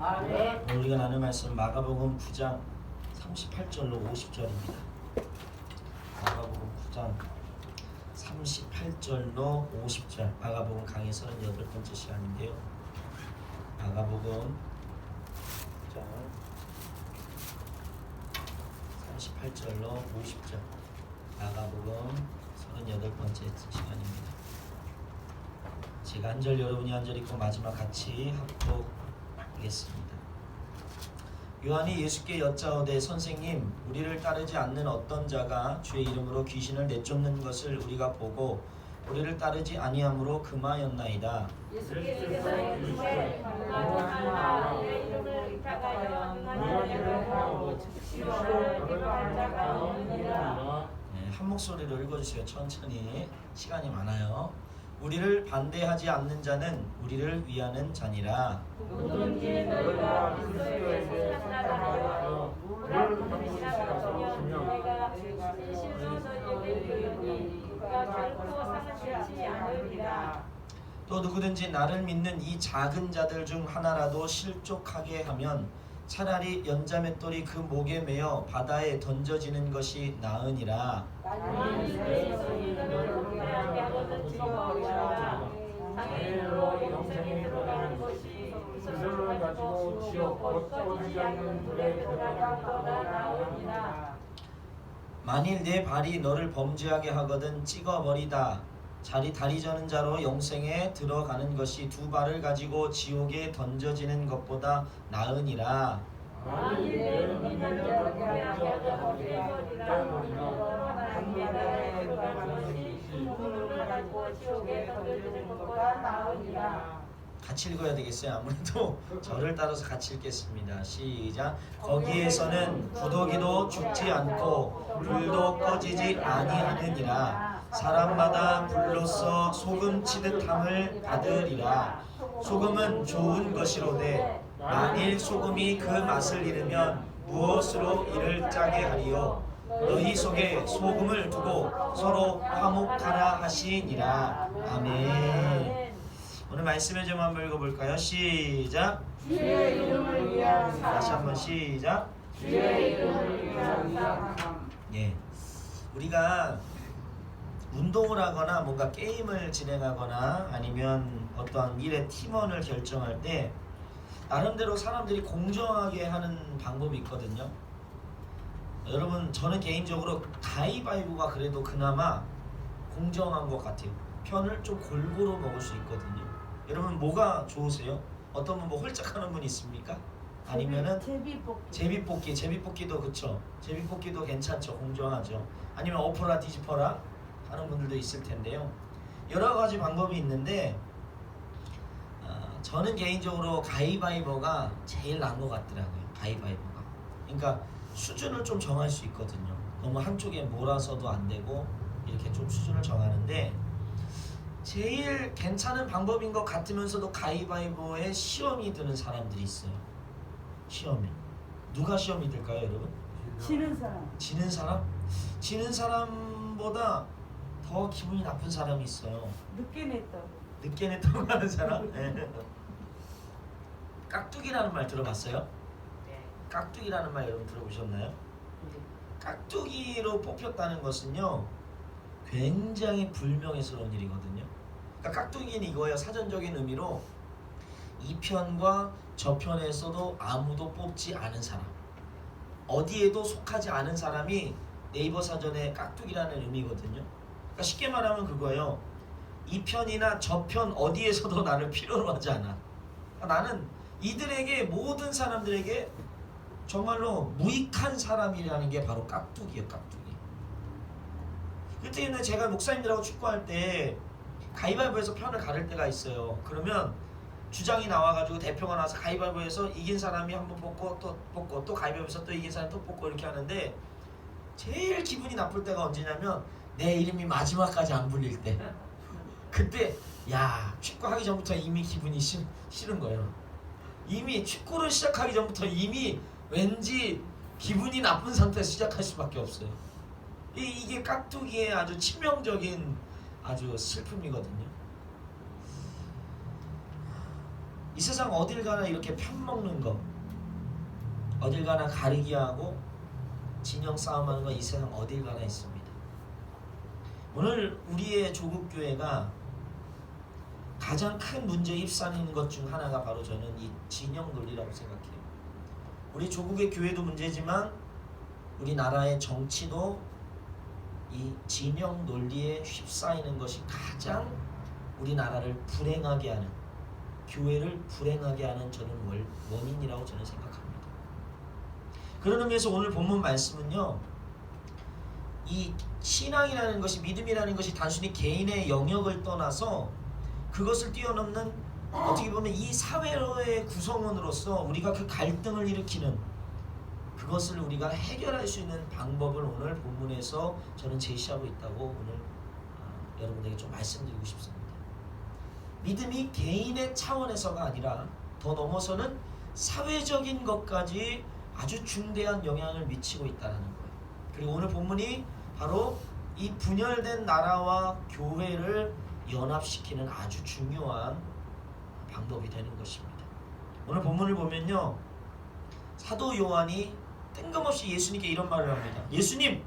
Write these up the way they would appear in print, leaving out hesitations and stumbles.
아멘. 오늘 우리가 나눌 말씀 마가복음 9장 38절로 50절입니다. 마가복음 9장 38절로 50절, 마가복음 강의 38번째 시간인데요. 마가복음 9장 38절로 50절, 마가복음 38번째 시간입니다. 제가 한 절, 여러분이 한 절 읽고 마지막 같이 합독하겠습니다. 요한이 예수께 여짜오되 선생님, 우리를 따르지 않는 어떤 자가 주의 이름으로 귀신을 내쫓는 것을 우리가 보고 우리를 따르지 아니함으로 금하였나이다. 예수께서 이르시되 너는 내 이름을 의탁하여 능한 일을 하고 치료를 기뻐할 자가 없느니라. 한 목소리로 읽어주세요. 천천히, 시간이 많아요. 우리를 반대하지 않는 자는 우리를 위하는 자니라. 누구든지 너희가 그리스도에게 나타나여 우리를 받으시면 내가 진실로 너희에게 이르노니 그가 결코 상실치 않으리라. 또 누구든지 나를 믿는 이 작은 자들 중 하나라도 실족하게 하면 차라리 연자맷돌이 그 목에 매어 바다에 던져지는 것이 나으니라. 나는 주에서 이름을 우리가 야고는 지어오리라. 장애인으로 영생에 들어가는 것이 이슬을 가지고 지옥 곧 꺼지지 않는 불에 들어가는 것보다 나으니라. 만일 내 발이 너를 범죄하게 하거든 찍어버리다. 다리 저는 자로 영생에 들어가는 것이 두 발을 가지고 지옥에 던져지는 것보다 나으니라. 만일 내 믿는 자를 범죄하게 버리라. 한 바다에 들어가는 것이 두 발을 가지고 지옥에 던져지는 것보다 나으니라. 같이 읽어야 되겠어요. 아무래도 저를 따라서 같이 읽겠습니다. 시작. 거기에서는 구더기도 죽지 않고 불도 꺼지지 아니하느니라. 사람마다 불로써 소금 치듯함을 받으리라. 소금은 좋은 것이로되 만일 소금이 그 맛을 잃으면 무엇으로 이를 짜게 하리요. 너희 속에 소금을 두고 서로 화목하라 하시니라. 아멘. 오늘 말씀의 점 한번 읽어볼까요? 시작. 주의 이름을 위한 삶. 다시 한번 시작. 주의 이름을 위한 삶. 예, 우리가 운동을 하거나 뭔가 게임을 진행하거나 아니면 어떠한 일의 팀원을 결정할 때 나름대로 사람들이 공정하게 하는 방법이 있거든요. 여러분, 저는 개인적으로 가위바위보가 그래도 그나마 공정한 것 같아요. 편을 좀 골고루 먹을 수 있거든요. 여러분, 뭐가 좋으세요? 어떤 분 뭐 홀짝하는 분 있습니까? 아니면은 제비뽑기도 그쵸. 제비뽑기도 괜찮죠. 공정하죠. 아니면 엎어라 뒤집어라 하는 분들도 있을 텐데요. 여러 가지 방법이 있는데 저는 개인적으로 가위바위보가 제일 나은 것 같더라고요. 가위바위보가. 그러니까 수준을 좀 정할 수 있거든요. 너무 한쪽에 몰아서도 안 되고 이렇게 좀 수준을 정하는데 제일 괜찮은 방법인 것 같으면서도 가위바위보에 시험이 드는 사람들이 있어요. 시험에. 누가 시험이 들까요, 여러분? 지는 사람. 지는 사람? 지는 사람보다 더 기분이 나쁜 사람이 있어요. 늦게 냈다고. 늦게 냈다고 하는 사람? 네. 깍두기라는 말 들어봤어요? 깍두기라는 말 여러분 들어보셨나요? 깍두기로 뽑혔다는 것은요, 굉장히 불명예스러운 일이거든요. 그러니까 깍두기는 이거예요. 사전적인 의미로 이 편과 저 편에서도 아무도 뽑지 않은 사람, 어디에도 속하지 않은 사람이 네이버 사전에 깍두기라는 의미거든요. 그러니까 쉽게 말하면 그거예요. 이 편이나 저 편 어디에서도 나를 필요로 하지 않아. 그러니까 나는 이들에게, 모든 사람들에게 정말로 무익한 사람이라는 게 바로 깍두기예요. 깍두기. 그 때문에 제가 목사님들하고 축구할 때 가위바위보에서 편을 가를 때가 있어요. 그러면 주장이 나와가지고 대표가 나와서 가위바위보에서 이긴 사람이 한번 뽑고 또 뽑고 또 가위바위보에서 또 이긴 사람이 또 뽑고 이렇게 하는데 제일 기분이 나쁠 때가 언제냐면 내 이름이 마지막까지 안 불릴 때. 그때 야, 축구하기 전부터 이미 기분이 싫은 거예요. 이미 축구를 시작하기 전부터 이미 왠지 기분이 나쁜 상태에서 시작할 수밖에 없어요. 이게 깍두기의 아주 치명적인 아주 슬픔이거든요. 이 세상 어딜 가나 이렇게 편먹는 거, 어딜 가나 가리기 하고 진영 싸움하는 거 이 세상 어딜 가나 있습니다. 오늘 우리의 조국 교회가 가장 큰 문제에 휩싸이는 것 중 하나가 바로 저는 이 진영 논리라고 생각해요. 우리 조국의 교회도 문제지만 우리나라의 정치도 이 진영 논리에 휩싸이는 것이 가장 우리나라를 불행하게 하는, 교회를 불행하게 하는 저는 원인이라고 저는 생각합니다. 그런 의미에서 오늘 본문 말씀은요, 이 신앙이라는 것이, 믿음이라는 것이 단순히 개인의 영역을 떠나서 그것을 뛰어넘는, 어떻게 보면 이 사회의 구성원으로서 우리가 그 갈등을 일으키는, 그것을 우리가 해결할 수 있는 방법을 오늘 본문에서 저는 제시하고 있다고 오늘 여러분에게 좀 말씀드리고 싶습니다. 믿음이 개인의 차원에서가 아니라 더 넘어서는 사회적인 것까지 아주 중대한 영향을 미치고 있다는 거예요. 그리고 오늘 본문이 바로 이 분열된 나라와 교회를 연합시키는 아주 중요한 방법이 되는 것입니다. 오늘 본문을 보면요, 사도 요한이 뜬금없이 예수님께 이런 말을 합니다. 예수님,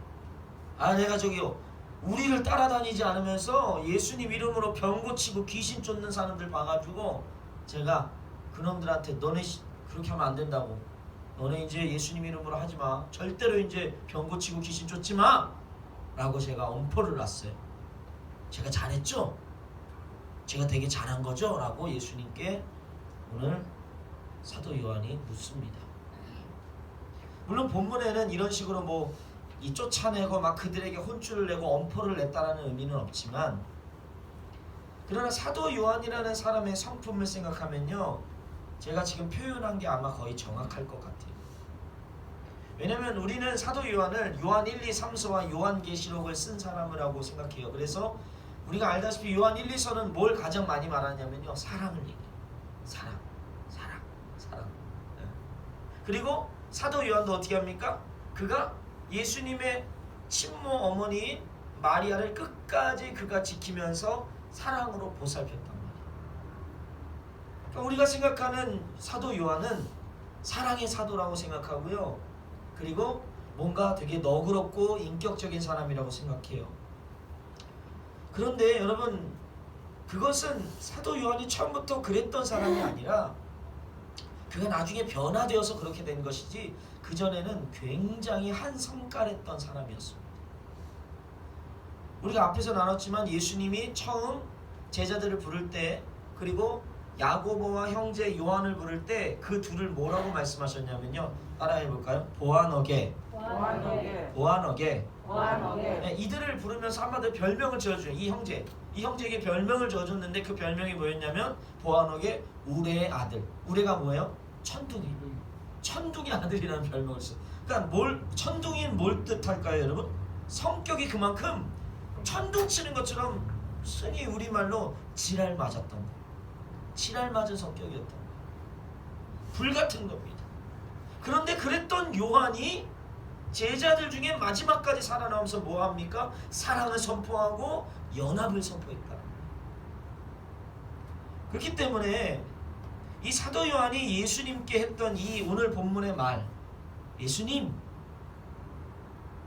내가 저기요, 우리를 따라다니지 않으면서 예수님 이름으로 병 고치고 귀신 쫓는 사람들 봐가지고 제가 그놈들한테 너네 그렇게 하면 안 된다고, 너네 이제 예수님 이름으로 하지마, 절대로 이제 병 고치고 귀신 쫓지 마 라고 제가 엄포를 놨어요. 제가 잘했죠? 제가 되게 잘한 거죠? 라고 예수님께 오늘 사도 요한이 묻습니다. 물론 본문에는 이런 식으로 이 쫓아내고 막 그들에게 혼쭐을 내고 엄포를 냈다라는 의미는 없지만, 그러나 사도 요한이라는 사람의 성품을 생각하면요, 제가 지금 표현한 게 아마 거의 정확할 것 같아요. 왜냐면 우리는 사도 요한을 요한 1, 2, 3서와 요한계시록을 쓴 사람이라고 생각해요. 그래서 우리가 알다시피 요한 1, 2서는 뭘 가장 많이 말하냐면요, 사랑을 얘기해요. 사랑. 그리고 사도 요한도 어떻게 합니까? 그가 예수님의 친모 어머니인 마리아를 끝까지 그가 지키면서 사랑으로 보살폈단 말이에요. 그러니까 우리가 생각하는 사도 요한은 사랑의 사도라고 생각하고요, 그리고 뭔가 되게 너그럽고 인격적인 사람이라고 생각해요. 그런데 여러분, 그것은 사도 요한이 처음부터 그랬던 사람이 아니라 그가 나중에 변화되어서 그렇게 된 것이지, 그전에는 굉장히 한성깔했던 사람이었습니다. 우리가 앞에서 나눴지만 예수님이 처음 제자들을 부를 때, 그리고 야고보와 형제 요한을 부를 때 그 둘을 뭐라고 말씀하셨냐면요, 따라해볼까요? 보아너게. 네, 이들을 부르면서 한마디로 별명을 지어줘요. 이 형제에게 별명을 지어줬는데 그 별명이 뭐였냐면 보아너게 우레의 아들. 우레가 뭐예요? 천둥이 아들이라는 별명을 써요. 그러니까 천둥이는 뭘 뜻할까요, 여러분? 성격이 그만큼 천둥 치는 것처럼 순히 우리말로 지랄 맞았던 거예요. 지랄 맞은 성격이었던 거예요. 불같은 겁니다. 그런데 그랬던 요한이 제자들 중에 마지막까지 살아남으면서 뭐합니까? 사랑을 선포하고 연합을 선포했다. 그렇기 때문에 이 사도 요한이 예수님께 했던 이 오늘 본문의 말, 예수님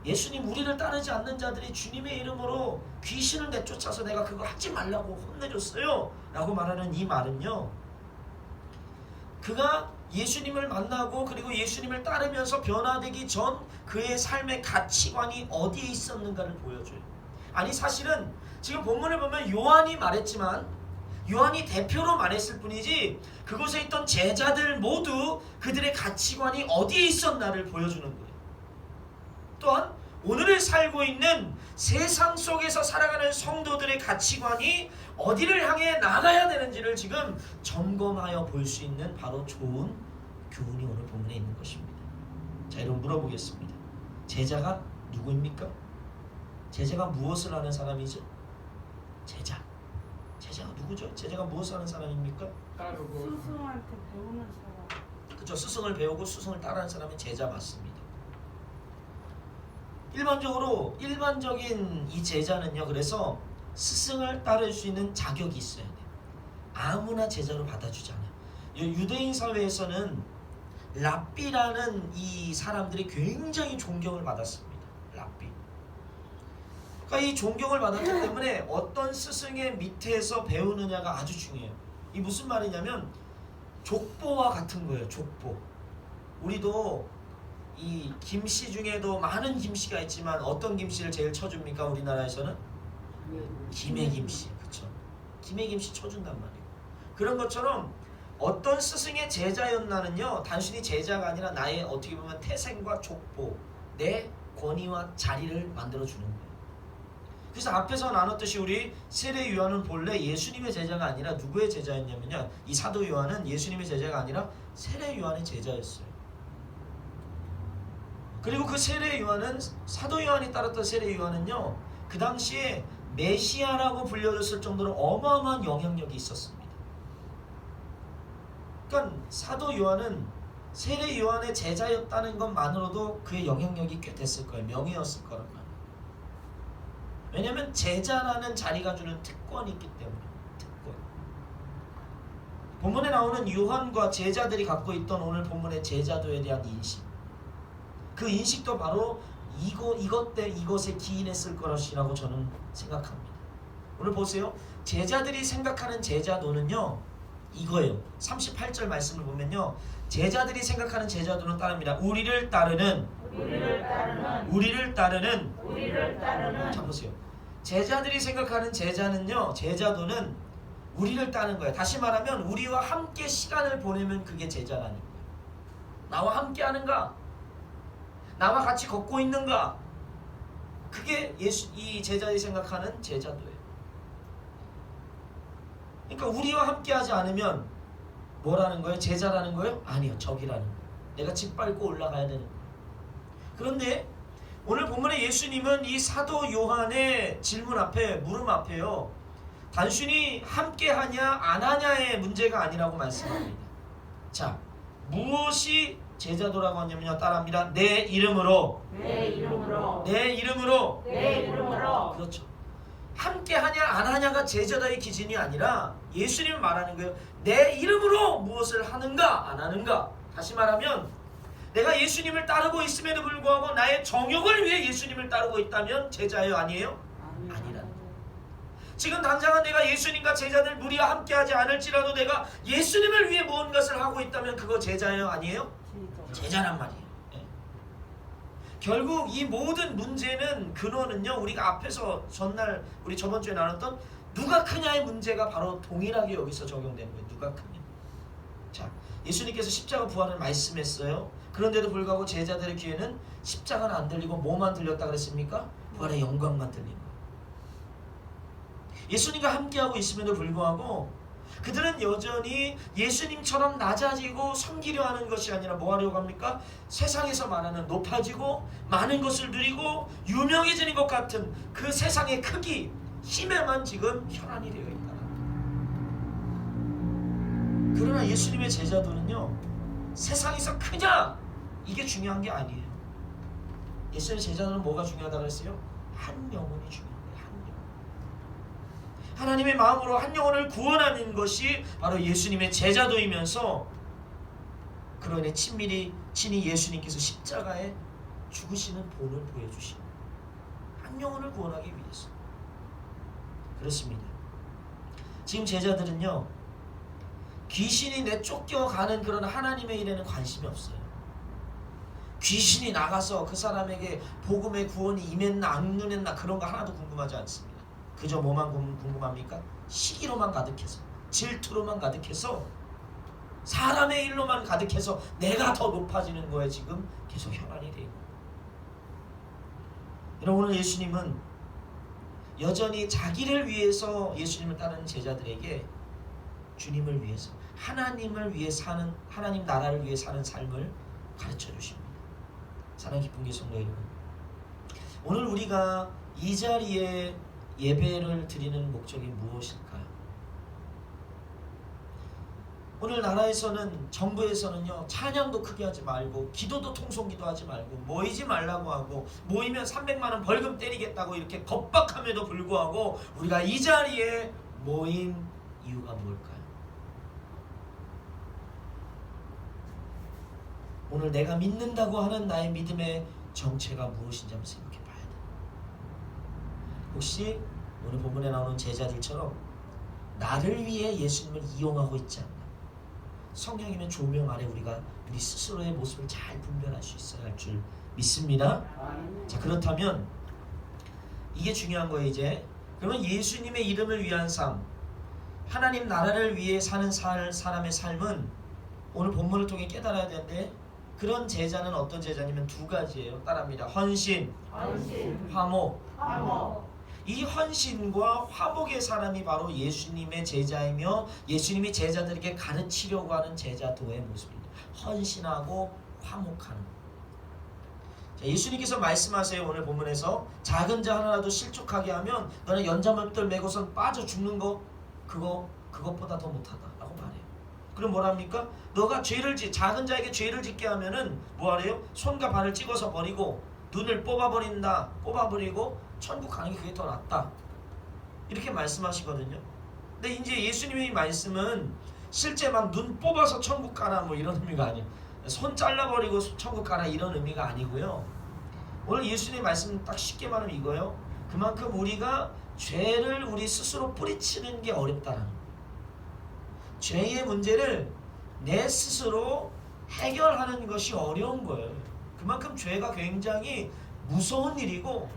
우리를 따르지 않는 자들이 주님의 이름으로 귀신을 내쫓아서 내가 그거 하지 말라고 혼내줬어요 라고 말하는 이 말은요, 그가 예수님을 만나고 그리고 예수님을 따르면서 변화되기 전 그의 삶의 가치관이 어디에 있었는가를 보여줘요. 아니, 사실은 지금 본문을 보면 요한이 말했지만 요한이 대표로 말했을 뿐이지 그곳에 있던 제자들 모두 그들의 가치관이 어디에 있었나를 보여주는 거예요. 또한 오늘을 살고 있는 세상 속에서 살아가는 성도들의 가치관이 어디를 향해 나가야 되는지를 지금 점검하여 볼 수 있는 바로 좋은 교훈이 오늘 본문에 있는 것입니다. 자, 여러분 물어보겠습니다. 제자가 누구입니까? 제자가 무엇을 하는 사람이죠? 제자가 누구죠? 제자가 무엇을 하는 사람입니까? 스승한테 배우는 사람. 그렇죠. 스승을 배우고 스승을 따르는 사람이 제자 맞습니다. 일반적인 이 제자는요, 그래서 스승을 따를 수 있는 자격이 있어야 돼요. 아무나 제자로 받아주지 않아요. 유대인 사회에서는 랍비라는 이 사람들이 굉장히 존경을 받았습니다. 랍비. 그러니까 이 존경을 받았기 때문에 어떤 스승의 밑에서 배우느냐가 아주 중요해요. 이 무슨 말이냐면 족보와 같은 거예요. 족보. 우리도 이 김씨 중에도 많은 김씨가 있지만 어떤 김씨를 제일 쳐줍니까? 우리나라에서는 김해 김씨. 그렇죠? 김해 김씨 쳐준단 말이에요. 그런 것처럼 어떤 스승의 제자였나는요, 단순히 제자가 아니라 나의 어떻게 보면 태생과 족보, 내 권위와 자리를 만들어주는 거예요. 그래서 앞에서 나눴듯이 우리 세례 요한은 본래 예수님의 제자가 아니라 누구의 제자였냐면요, 이 사도 요한은 예수님의 제자가 아니라 세례 요한의 제자였어요. 그리고 그 세례 요한은, 사도 요한이 따랐던 세례 요한은요, 그 당시에 메시아라고 불려졌을 정도로 어마어마한 영향력이 있었습니다. 그러니까 사도 요한은 세례 요한의 제자였다는 것만으로도 그의 영향력이 꽤 됐을 거예요. 명예였을 거란 말이에요. 왜냐하면 제자라는 자리가 주는 특권이 있기 때문에. 특권. 본문에 나오는 요한과 제자들이 갖고 있던 오늘 본문의 제자도에 대한 인식, 그 인식도 바로 이것에 기인했을 것이라고 저는 생각합니다. 오늘 보세요. 제자들이 생각하는 제자도는요, 이거예요. 38절 말씀을 보면요, 제자들이 생각하는 제자도는 따릅니다. 우리를 따르는. 자 보세요. 제자들이 생각하는 제자는요, 제자도는 우리를 따르는 거예요. 다시 말하면 우리와 함께 시간을 보내면 그게 제자라는 거예요. 나와 함께 하는가? 나와 같이 걷고 있는가? 그게 이 제자들이 생각하는 제자도예요. 그러니까 우리와 함께 하지 않으면 뭐라는 거예요? 제자라는 거예요? 아니요, 적이라는 거예요. 내가 짓밟고 올라가야 되는 거예요. 그런데 오늘 본문에 예수님은 이 사도 요한의 질문 앞에, 물음 앞에요, 단순히 함께 하냐 안 하냐의 문제가 아니라고 말씀합니다. 자, 무엇이 제자도라고 하냐면요, 따라합니다. 내 이름으로. 그렇죠. 함께 하냐 안 하냐가 제자다의 기준이 아니라 예수님은 말하는 거예요. 내 이름으로 무엇을 하는가 안 하는가. 다시 말하면 내가 예수님을 따르고 있음에도 불구하고 나의 정욕을 위해 예수님을 따르고 있다면 제자예요, 아니에요? 아니라는 거예요. 지금 당장은 내가 예수님과 제자들 무리와 함께하지 않을지라도 내가 예수님을 위해 무언가를 하고 있다면 그거 제자예요, 아니에요? 제자란 말이에요. 네. 결국 이 모든 문제는 근원은요, 우리가 앞에서 우리 저번 주에 나눴던 누가 크냐의 문제가 바로 동일하게 여기서 적용되는 거예요. 누가 크냐. 자, 예수님께서 십자가 부활을 말씀했어요. 그런데도 불구하고 제자들의 귀에는 십자가는 안 들리고 뭐만 들렸다 그랬습니까? 부활의 영광만 들린 거예요. 예수님과 함께하고 있음에도 불구하고 그들은 여전히 예수님처럼 낮아지고 섬기려 하는 것이 아니라 뭐 하려고 합니까? 세상에서 말하는 높아지고 많은 것을 누리고 유명해지는 것 같은 그 세상의 크기, 힘에만 지금 혈안이 되어 있다. 그러나 예수님의 제자도는요, 세상에서 크냐 이게 중요한 게 아니에요. 예수님의 제자도는 뭐가 중요하다고 했어요? 한 영혼이 중요한 거예요. 한 영혼. 하나님의 마음으로 한 영혼을 구원하는 것이 바로 예수님의 제자도이면서 그로 인해 친히 예수님께서 십자가에 죽으시는 본을 보여주시는 한 영혼을 구원하기 위해서. 그렇습니다. 지금 제자들은요, 귀신이 내쫓겨가는 그런 하나님의 일에는 관심이 없어요. 귀신이 나가서 그 사람에게 복음의 구원이 임했나 안 임했나 그런 거 하나도 궁금하지 않습니다. 그저 뭐만 궁금합니까? 시기로만 가득해서, 질투로만 가득해서, 사람의 일로만 가득해서 내가 더 높아지는 거에 지금 계속 혈안이 되고. 여러분, 오늘 예수님은 여전히 자기를 위해서 예수님을 따르는 제자들에게 주님을 위해서, 하나님을 위해 사는, 하나님 나라를 위해 사는 삶을 가르쳐 주십니다. 사랑 깊은 게 성도 여러분, 오늘 우리가 이 자리에 예배를 드리는 목적이 무엇일까요? 오늘 나라에서는, 정부에서는요, 찬양도 크게 하지 말고 기도도 통성기도 하지 말고 모이지 말라고 하고, 모이면 300만 원 벌금 때리겠다고 이렇게 겁박함에도 불구하고 우리가 이 자리에 모인 이유가 뭘까요? 오늘 내가 믿는다고 하는 나의 믿음의 정체가 무엇인지 한번 생각해 봐야 돼. 혹시 오늘 본문에 나오는 제자들처럼 나를 위해 예수님을 이용하고 있지 않나? 성령님의 조명 아래 우리가 우리 스스로의 모습을 잘 분별할 수 있어야 할 줄 믿습니다. 자, 그렇다면 이게 중요한 거예요. 이제 그러면 예수님의 이름을 위한 삶, 하나님 나라를 위해 사는 사람의 삶은 오늘 본문을 통해 깨달아야 되는데, 그런 제자는 어떤 제자냐면 두 가지예요. 따라합니다. 헌신, 화목. 이 헌신과 화목의 사람이 바로 예수님의 제자이며 예수님이 제자들에게 가르치려고 하는 제자도의 모습입니다. 헌신하고 화목하는. 자, 예수님께서 말씀하세요. 오늘 본문에서 작은 자 하나라도 실족하게 하면 너는 연자못들 메고선 빠져 죽는 거 그것보다 더 못하다라고 말해요. 그럼 뭐랍니까? 너가 작은 자에게 죄를 짓게 하면은 뭐하래요? 손과 발을 찍어서 버리고 눈을 뽑아버리고 천국 가는 게 그게 더 낫다, 이렇게 말씀하시거든요. 근데 이제 예수님의 말씀은 실제 막 눈 뽑아서 천국 가라 뭐 이런 의미가 아니에요. 손 잘라버리고 천국 가라 이런 의미가 아니고요. 오늘 예수님의 말씀 딱 쉽게 말하면 이거예요. 그만큼 우리가 죄를 우리 스스로 뿌리치는 게 어렵다라는 거예요. 죄의 문제를 내 스스로 해결하는 것이 어려운 거예요. 그만큼 죄가 굉장히 무서운 일이고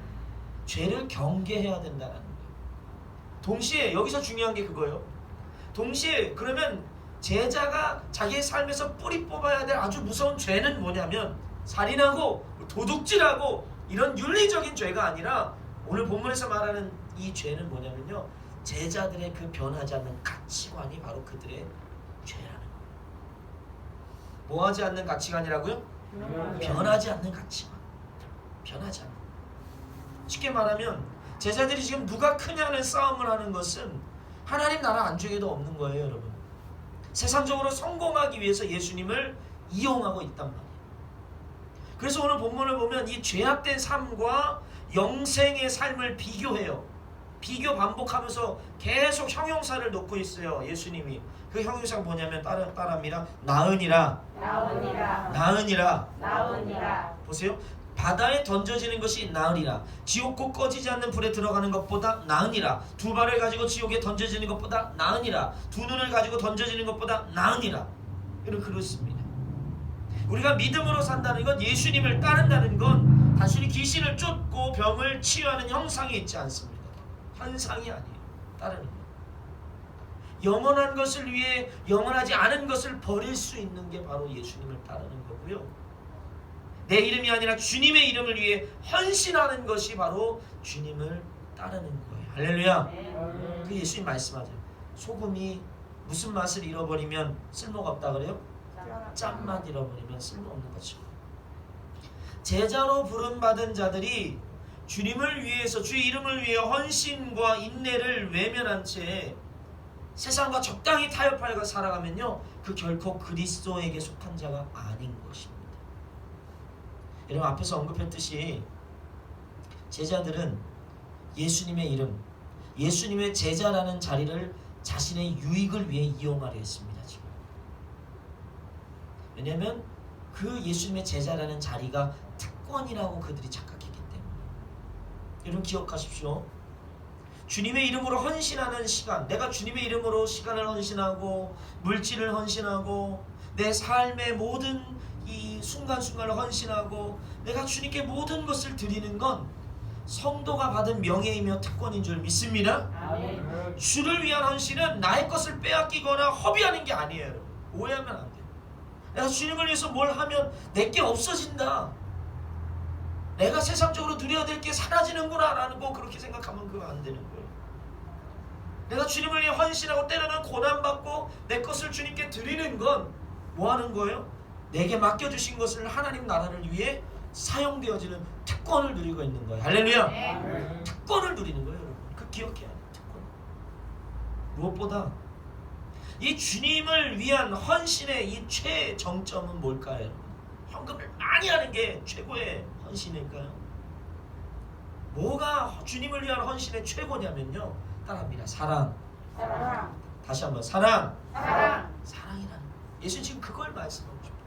죄를 경계해야 된다는 거예요. 동시에 여기서 중요한 게 그거예요. 동시에 그러면 제자가 자기의 삶에서 뿌리 뽑아야 될 아주 무서운 죄는 뭐냐면 살인하고 도둑질하고 이런 윤리적인 죄가 아니라 오늘 본문에서 말하는 이 죄는 뭐냐면요, 제자들의 그 변하지 않는 가치관이 바로 그들의 죄라는 거예요. 뭐하지 않는 가치관이라고요? 변하지 않는 가치관. 변하지 않는. 쉽게 말하면 제자들이 지금 누가 크냐는 싸움을 하는 것은 하나님 나라 안쪽에도 없는 거예요, 여러분. 세상적으로 성공하기 위해서 예수님을 이용하고 있단 말이에요. 그래서 오늘 본문을 보면 이 죄악된 삶과 영생의 삶을 비교해요. 비교 반복하면서 계속 형용사를 놓고 있어요, 예수님이. 그 형용사가 뭐냐면 따라합니다. 나으니라. 보세요. 바다에 던져지는 것이 나으리라. 지옥고 꺼지지 않는 불에 들어가는 것보다 나으니라. 두 발을 가지고 지옥에 던져지는 것보다 나으니라. 두 눈을 가지고 던져지는 것보다 나으니라. 이렇게 그렇습니다. 우리가 믿음으로 산다는 건, 예수님을 따른다는 건 단순히 귀신을 쫓고 병을 치유하는 형상이 있지 않습니다. 현상이 아니에요. 따르는 것. 영원한 것을 위해 영원하지 않은 것을 버릴 수 있는 게 바로 예수님을 따르는 거고요. 내 이름이 아니라 주님의 이름을 위해 헌신하는 것이 바로 주님을 따르는 거예요. 할렐루야. 그 예수님 말씀하죠. 소금이 무슨 맛을 잃어버리면 쓸모가 없다 그래요? 짠맛 잃어버리면 쓸모없는 거죠. 제자로 부름받은 자들이 주님을 위해서, 주의 이름을 위해 헌신과 인내를 외면한 채 세상과 적당히 타협하여 살아가면요, 그 결코 그리스도에게 속한 자가 아닌 것입니다. 여러분, 앞에서 언급했듯이 제자들은 예수님의 이름, 예수님의 제자라는 자리를 자신의 유익을 위해 이용하려 했습니다. 지금. 왜냐하면 그 예수님의 제자라는 자리가 특권이라고 그들이 착각했기 때문에. 여러분 기억하십시오. 주님의 이름으로 헌신하는 시간, 내가 주님의 이름으로 시간을 헌신하고 물질을 헌신하고 내 삶의 모든 이 순간순간을 헌신하고 내가 주님께 모든 것을 드리는 건 성도가 받은 명예이며 특권인 줄 믿습니다. 주를 위한 헌신은 나의 것을 빼앗기거나 허비하는 게 아니에요. 여러분. 오해하면 안 돼요. 내가 주님을 위해서 뭘 하면 내게 없어진다, 내가 세상적으로 누려야 될 게 사라지는구나 라는 거, 그렇게 생각하면 그거 안 되는 거예요. 내가 주님을 위해 헌신하고 때로는 고난받고 내 것을 주님께 드리는 건 뭐 하는 거예요? 내게 맡겨주신 것을 하나님 나라를 위해 사용되어지는 특권을 누리고 있는 거예요. 할렐루야. 특권을 누리는 거예요, 여러분. 그 기억해야 돼요. 특권. 무엇보다 이 주님을 위한 헌신의 이 최정점은 뭘까요, 여러분? 헌금을 많이 하는 게 최고의 헌신일까요? 뭐가 주님을 위한 헌신의 최고냐면요, 따라합니다. 사랑. 다시 한번 사랑이라는 거예요. 예수님 지금 그걸 말씀하고 싶어요.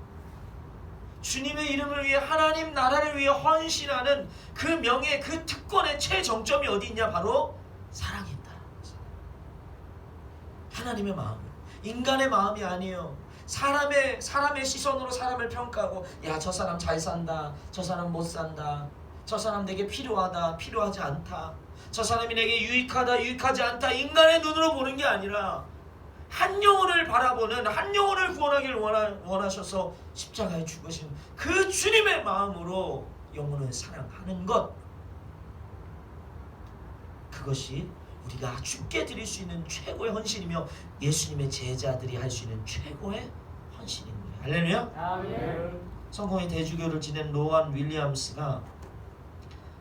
주님의 이름을 위해 하나님 나라를 위해 헌신하는 그 명예, 그 특권의 최정점이 어디 있냐? 바로 사랑에 있다는 거죠. 하나님의 마음, 인간의 마음이 아니에요. 사람의 시선으로 사람을 평가하고, 야, 저 사람 잘 산다, 저 사람 못 산다, 저 사람 내게 필요하다, 필요하지 않다, 저 사람이 내게 유익하다, 유익하지 않다, 인간의 눈으로 보는 게 아니라 한 영혼을 바라보는, 한 영혼을 구원하기를 원하셔서 십자가에 죽으신 그 주님의 마음으로 영혼을 사랑하는 것, 그것이 우리가 주께 드릴 수 있는 최고의 헌신이며 예수님의 제자들이 할 수 있는 최고의 헌신인 거예요. 할렐루야. 아멘. 성공의 대주교를 지낸 로안 윌리엄스가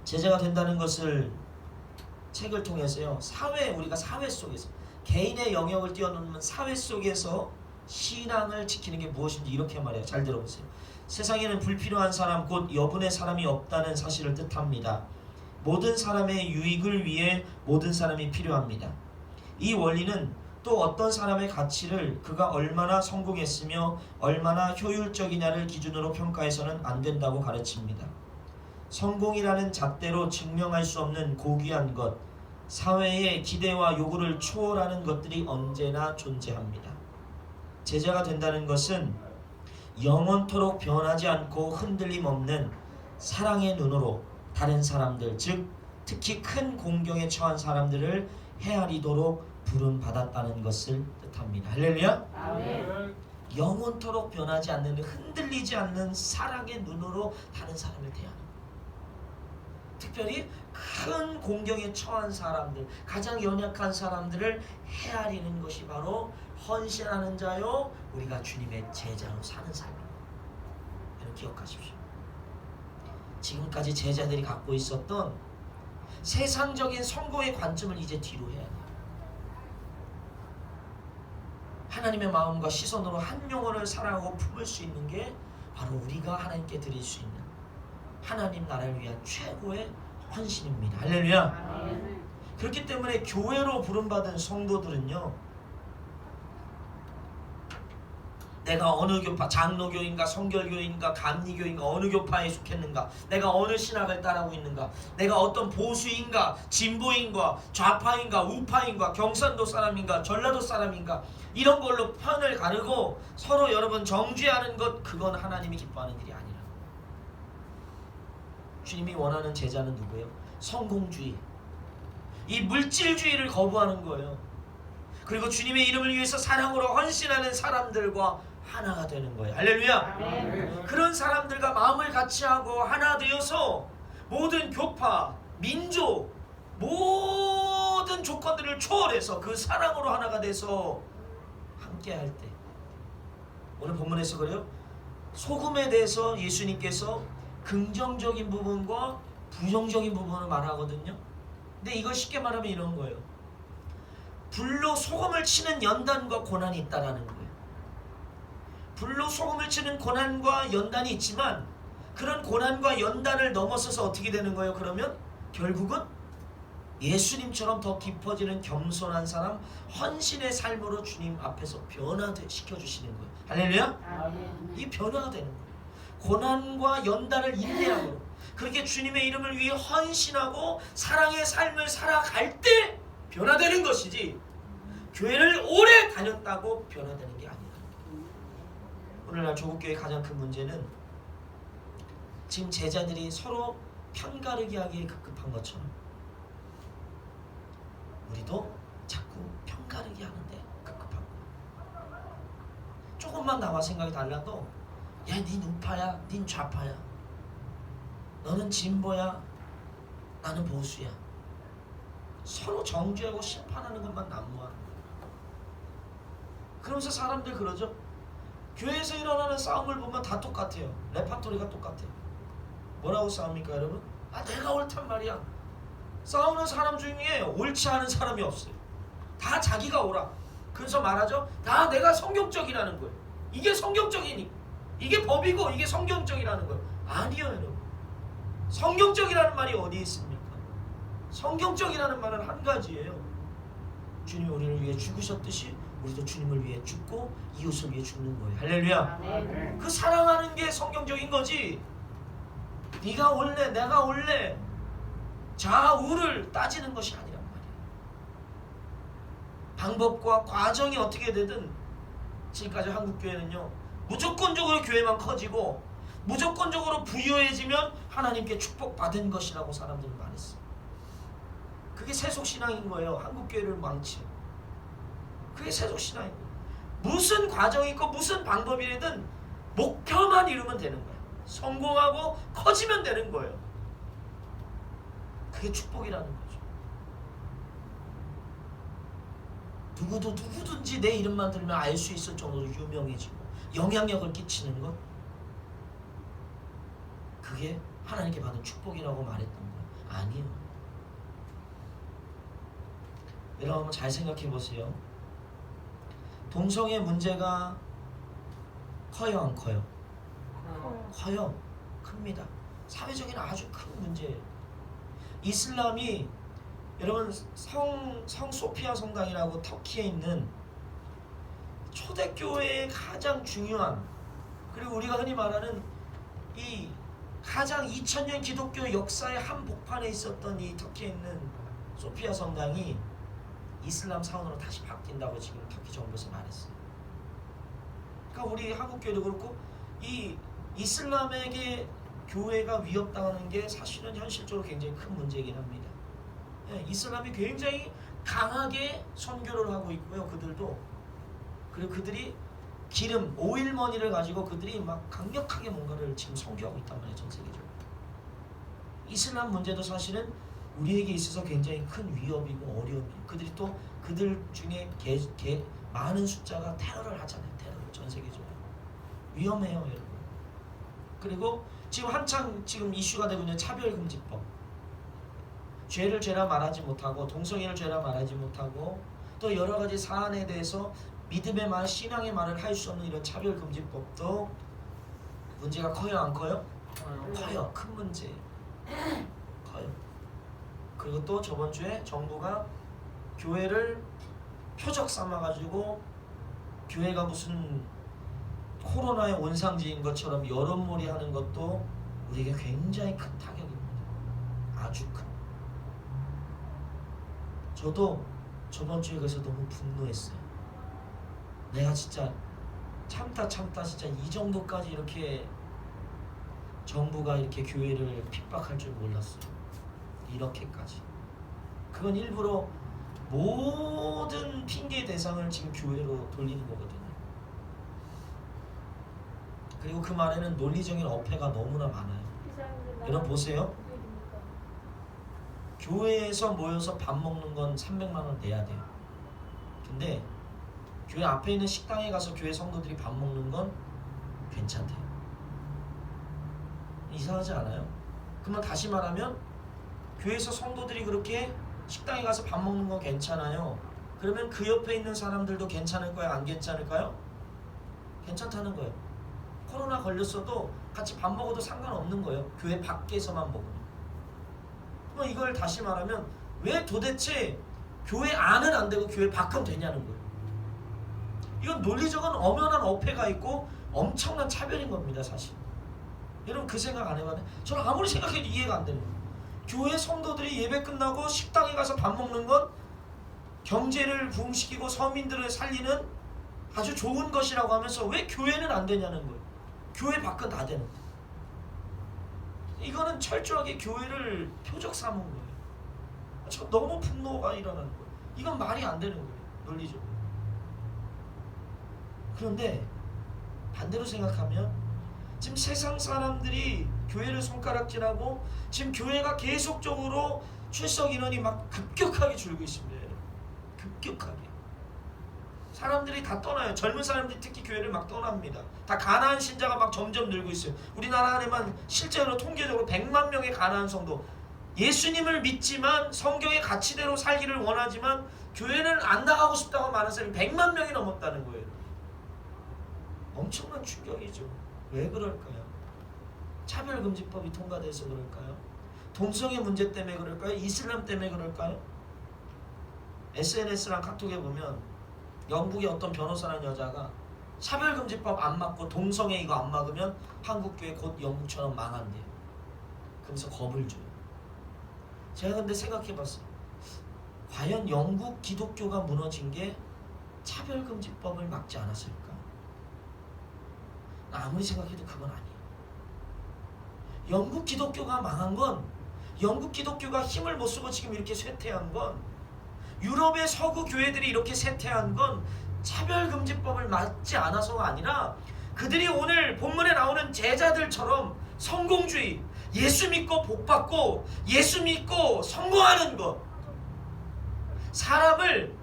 제자가 된다는 것을 책을 통해서요, 우리가 사회 속에서 개인의 영역을 뛰어넘는 사회 속에서 신앙을 지키는 게 무엇인지 이렇게 말해요. 잘 들어보세요. 세상에는 불필요한 사람, 곧 여분의 사람이 없다는 사실을 뜻합니다. 모든 사람의 유익을 위해 모든 사람이 필요합니다. 이 원리는 또 어떤 사람의 가치를 그가 얼마나 성공했으며 얼마나 효율적이냐를 기준으로 평가해서는 안 된다고 가르칩니다. 성공이라는 잣대로 증명할 수 없는 고귀한 것, 사회의 기대와 요구를 초월하는 것들이 언제나 존재합니다. 제자가 된다는 것은 영원토록 변하지 않고 흔들림 없는 사랑의 눈으로 다른 사람들, 즉 특히 큰 공경에 처한 사람들을 헤아리도록 부름받았다는 것을 뜻합니다. 할렐루야. 아멘. 영원토록 변하지 않는, 흔들리지 않는 사랑의 눈으로 다른 사람을 대하는, 특별히 큰 공경에 처한 사람들, 가장 연약한 사람들을 헤아리는 것이 바로 헌신하는 자요, 우리가 주님의 제자로 사는 삶입니다. 여러분 기억하십시오. 지금까지 제자들이 갖고 있었던 세상적인 성공의 관점을 이제 뒤로 해야 돼요. 하나님의 마음과 시선으로 한 영혼을 사랑하고 품을 수 있는 게 바로 우리가 하나님께 드릴 수 있는 하나님 나라를 위한 최고의 헌신입니다. 할렐루야. 아멘. 그렇기 때문에 교회로 부름받은 성도들은요, 내가 어느 교파, 장로교인가 성결교인가 감리교인가 어느 교파에 속했는가, 내가 어느 신학을 따르고 있는가, 내가 어떤 보수인가 진보인가 좌파인가 우파인가 경상도 사람인가 전라도 사람인가, 이런 걸로 편을 가르고 서로 여러분 정죄하는 것, 그건 하나님이 기뻐하는 일이 아니라, 주님이 원하는 제자는 누구예요? 성공주의, 이 물질주의를 거부하는 거예요. 그리고 주님의 이름을 위해서 사랑으로 헌신하는 사람들과 하나가 되는 거예요. 할렐루야. 아멘. 그런 사람들과 마음을 같이 하고 하나 되어서 모든 교파, 민족, 모든 조건들을 초월해서 그 사랑으로 하나가 돼서 함께 할 때, 오늘 본문에서 그래요. 소금에 대해서 예수님께서 긍정적인 부분과 부정적인 부분을 말하거든요. 근데 이걸 쉽게 말하면 이런 거예요. 불로 소금을 치는 연단과 고난이 있다라는 거예요. 불로 소금을 치는 고난과 연단이 있지만 그런 고난과 연단을 넘어서서 어떻게 되는 거예요? 그러면 결국은 예수님처럼 더 깊어지는 겸손한 사람, 헌신의 삶으로 주님 앞에서 변화시켜 주시는 거예요. 할렐루야. 아멘. 이 변화가 되는 거예요. 고난과 연단을 인내함으로 그렇게 주님의 이름을 위해 헌신하고 사랑의 삶을 살아갈 때 변화되는 것이지, 교회를 오래 다녔다고 변화되는 게 아니다. 오늘날 조국교회의 가장 큰 문제는 지금 제자들이 서로 편가르기 하기에 급급한 것처럼 우리도 자꾸 편가르기 하는데 급급한 거야. 조금만 나와 생각이 달라도, 야, 닌 우파야, 닌 좌파야, 너는 진보야, 나는 보수야, 서로 정죄하고 심판하는 것만 난무하는 거야. 그러면서 사람들 그러죠. 교회에서 일어나는 싸움을 보면 다 똑같아요. 레파토리가 똑같아요. 뭐라고 싸웁니까 여러분? 내가 옳단 말이야. 싸우는 사람 중에 옳지 않은 사람이 없어요. 다 자기가 옳아. 그래서 말하죠. 다 내가 성경적이라는 거예요. 이게 성경적이니, 이게 법이고 이게 성경적이라는 거예요. 아니요 여러분. 성경적이라는 말이 어디 있습니까? 성경적이라는 말은 한 가지예요. 주님이 우리를 위해 죽으셨듯이 우리도 주님을 위해 죽고 이웃을 위해 죽는 거예요. 할렐루야. 네. 그 사랑하는 게 성경적인 거지. 네가 올래 내가 올래 좌우를 따지는 것이 아니란 말이에요. 방법과 과정이 어떻게 되든 지금까지 한국교회는요 무조건적으로 교회만 커지고 무조건적으로 부유해지면 하나님께 축복받은 것이라고 사람들은 말했어요. 그게 세속신앙인 거예요. 한국교회를 망치는 그게 세속신앙인 거예요. 무슨 과정이 있고 무슨 방법이든 목표만 이루면 되는 거예요. 성공하고 커지면 되는 거예요. 그게 축복이라는 거죠. 누구든지 내 이름만 들으면 알 수 있을 정도로 유명해지고 영향력을 끼치는 것, 그게 하나님께 받은 축복이라고 말했던 거예요. 아니에요. 여러분 한번 잘 생각해 보세요. 동성애 문제가 커요 안 커요? 커요. 큽니다. 사회적인 아주 큰 문제예요. 이슬람이 여러분 성 소피아 성당이라고 터키에 있는 초대교회의 가장 중요한, 그리고 우리가 흔히 말하는 이 가장 2000년 기독교 역사의 한복판에 있었던 이 터키에 있는 소피아 성당이 이슬람 사원으로 다시 바뀐다고 지금 터키 정부에서 말했어요. 그러니까 우리 한국교회도 그렇고 이 이슬람에게 교회가 위협당하는 게 사실은 현실적으로 굉장히 큰 문제이긴 합니다. 예, 이슬람이 굉장히 강하게 선교를 하고 있고요. 그들도. 그리고 그들이 기름, 오일머니를 가지고 그들이 막 강력하게 뭔가를 지금 선교하고 있단 말이에요. 전 세계적으로. 이슬람 문제도 사실은 우리에게 있어서 굉장히 큰 위협이고 어려움이에요. 그들이 또 그들 중에 많은 숫자가 테러를 하잖아요. 테러를 전 세계적으로. 위험해요, 여러분. 그리고 지금 한창 지금 이슈가 되고 있는 차별금지법. 죄를 죄라 말하지 못하고 동성애를 죄라 말하지 못하고 또 여러 가지 사안에 대해서 믿음의 말, 신앙의 말을 할 수 없는 이런 차별금지법도 문제가 커요, 안 커요? 커요. 큰 문제예요. 커요. 그리고 또 저번 주에 정부가 교회를 표적 삼아가지고 교회가 무슨 코로나의 온상지인 것처럼 여론몰이 하는 것도 우리에게 굉장히 큰 타격입니다. 아주 큰. 저도 저번 주에 그래서 너무 분노했어요. 내가 진짜 참다 진짜 이 정도까지 이렇게 정부가 이렇게 교회를 핍박할 줄 몰랐어요. 이렇게까지. 그건 일부러 모든 핑계 대상을 지금 교회로 돌리는 거거든요. 그리고 그 말에는 논리적인 어폐가 너무나 많아요. 여러분 보세요. 교회에서 모여서 밥 먹는 건 300만 원 내야 돼요. 근데 교회 앞에 있는 식당에 가서 교회 성도들이 밥 먹는 건 괜찮대요. 이상하지 않아요? 그러면 다시 말하면 교회에서 성도들이 그렇게 식당에 가서 밥 먹는 건 괜찮아요. 그러면 그 옆에 있는 사람들도 괜찮을까요? 안 괜찮을까요? 괜찮다는 거예요. 코로나 걸렸어도 같이 밥 먹어도 상관없는 거예요. 교회 밖에서만 먹으면. 그럼 이걸 다시 말하면 왜 도대체 교회 안은 안 되고 교회 밖은 되냐는 거예요. 이건 논리적인 엄연한 어폐가 있고 엄청난 차별인 겁니다. 사실. 여러분 그 생각 안 해봤나요? 저는 아무리 생각해도 이해가 안 되는 거예요. 교회 성도들이 예배 끝나고 식당에 가서 밥 먹는 건 경제를 부흥시키고 서민들을 살리는 아주 좋은 것이라고 하면서 왜 교회는 안 되냐는 거예요. 교회 밖은 다 되는데. 이거는 철저하게 교회를 표적 삼은 거예요. 저 너무 분노가 일어나는 거예요. 이건 말이 안 되는 거예요. 논리적으로. 그런데 반대로 생각하면 지금 세상 사람들이 교회를 손가락질하고 지금 교회가 계속적으로 출석 인원이 막 급격하게 줄고 있습니다. 여러분. 급격하게. 사람들이 다 떠나요. 젊은 사람들이 특히 교회를 막 떠납니다. 다 가나안 신자가 막 점점 늘고 있어요. 우리나라 안에만 실제로 통계적으로 100만 명의 가나안 성도, 예수님을 믿지만 성경의 가치대로 살기를 원하지만 교회는 안 나가고 싶다고 말하는 사람이 100만 명이 넘었다는 거예요. 엄청난 충격이죠. 왜 그럴까요? 차별금지법이 통과돼서 그럴까요? 동성애 문제 때문에 그럴까요? 이슬람 때문에 그럴까요? SNS랑 카톡에 보면 영국의 어떤 변호사라는 여자가 차별금지법 안 맞고 동성애 이거 안 막으면 한국교회 곧 영국처럼 망한대요. 그러면서 겁을 줘요. 제가 근데 생각해봤어요. 과연 영국 기독교가 무너진 게 차별금지법을 막지 않았을까? 아무리 생각해도 그건 아니에요. 영국 기독교가 망한 건, 영국 기독교가 힘을 못 쓰고 지금 이렇게 쇠퇴한 건, 유럽의 서구 교회들이 이렇게 쇠퇴한 건 차별금지법을 막지 않아서가 아니라 그들이 오늘 본문에 나오는 제자들처럼 성공주의, 예수 믿고 복받고 예수 믿고 성공하는 것, 사람을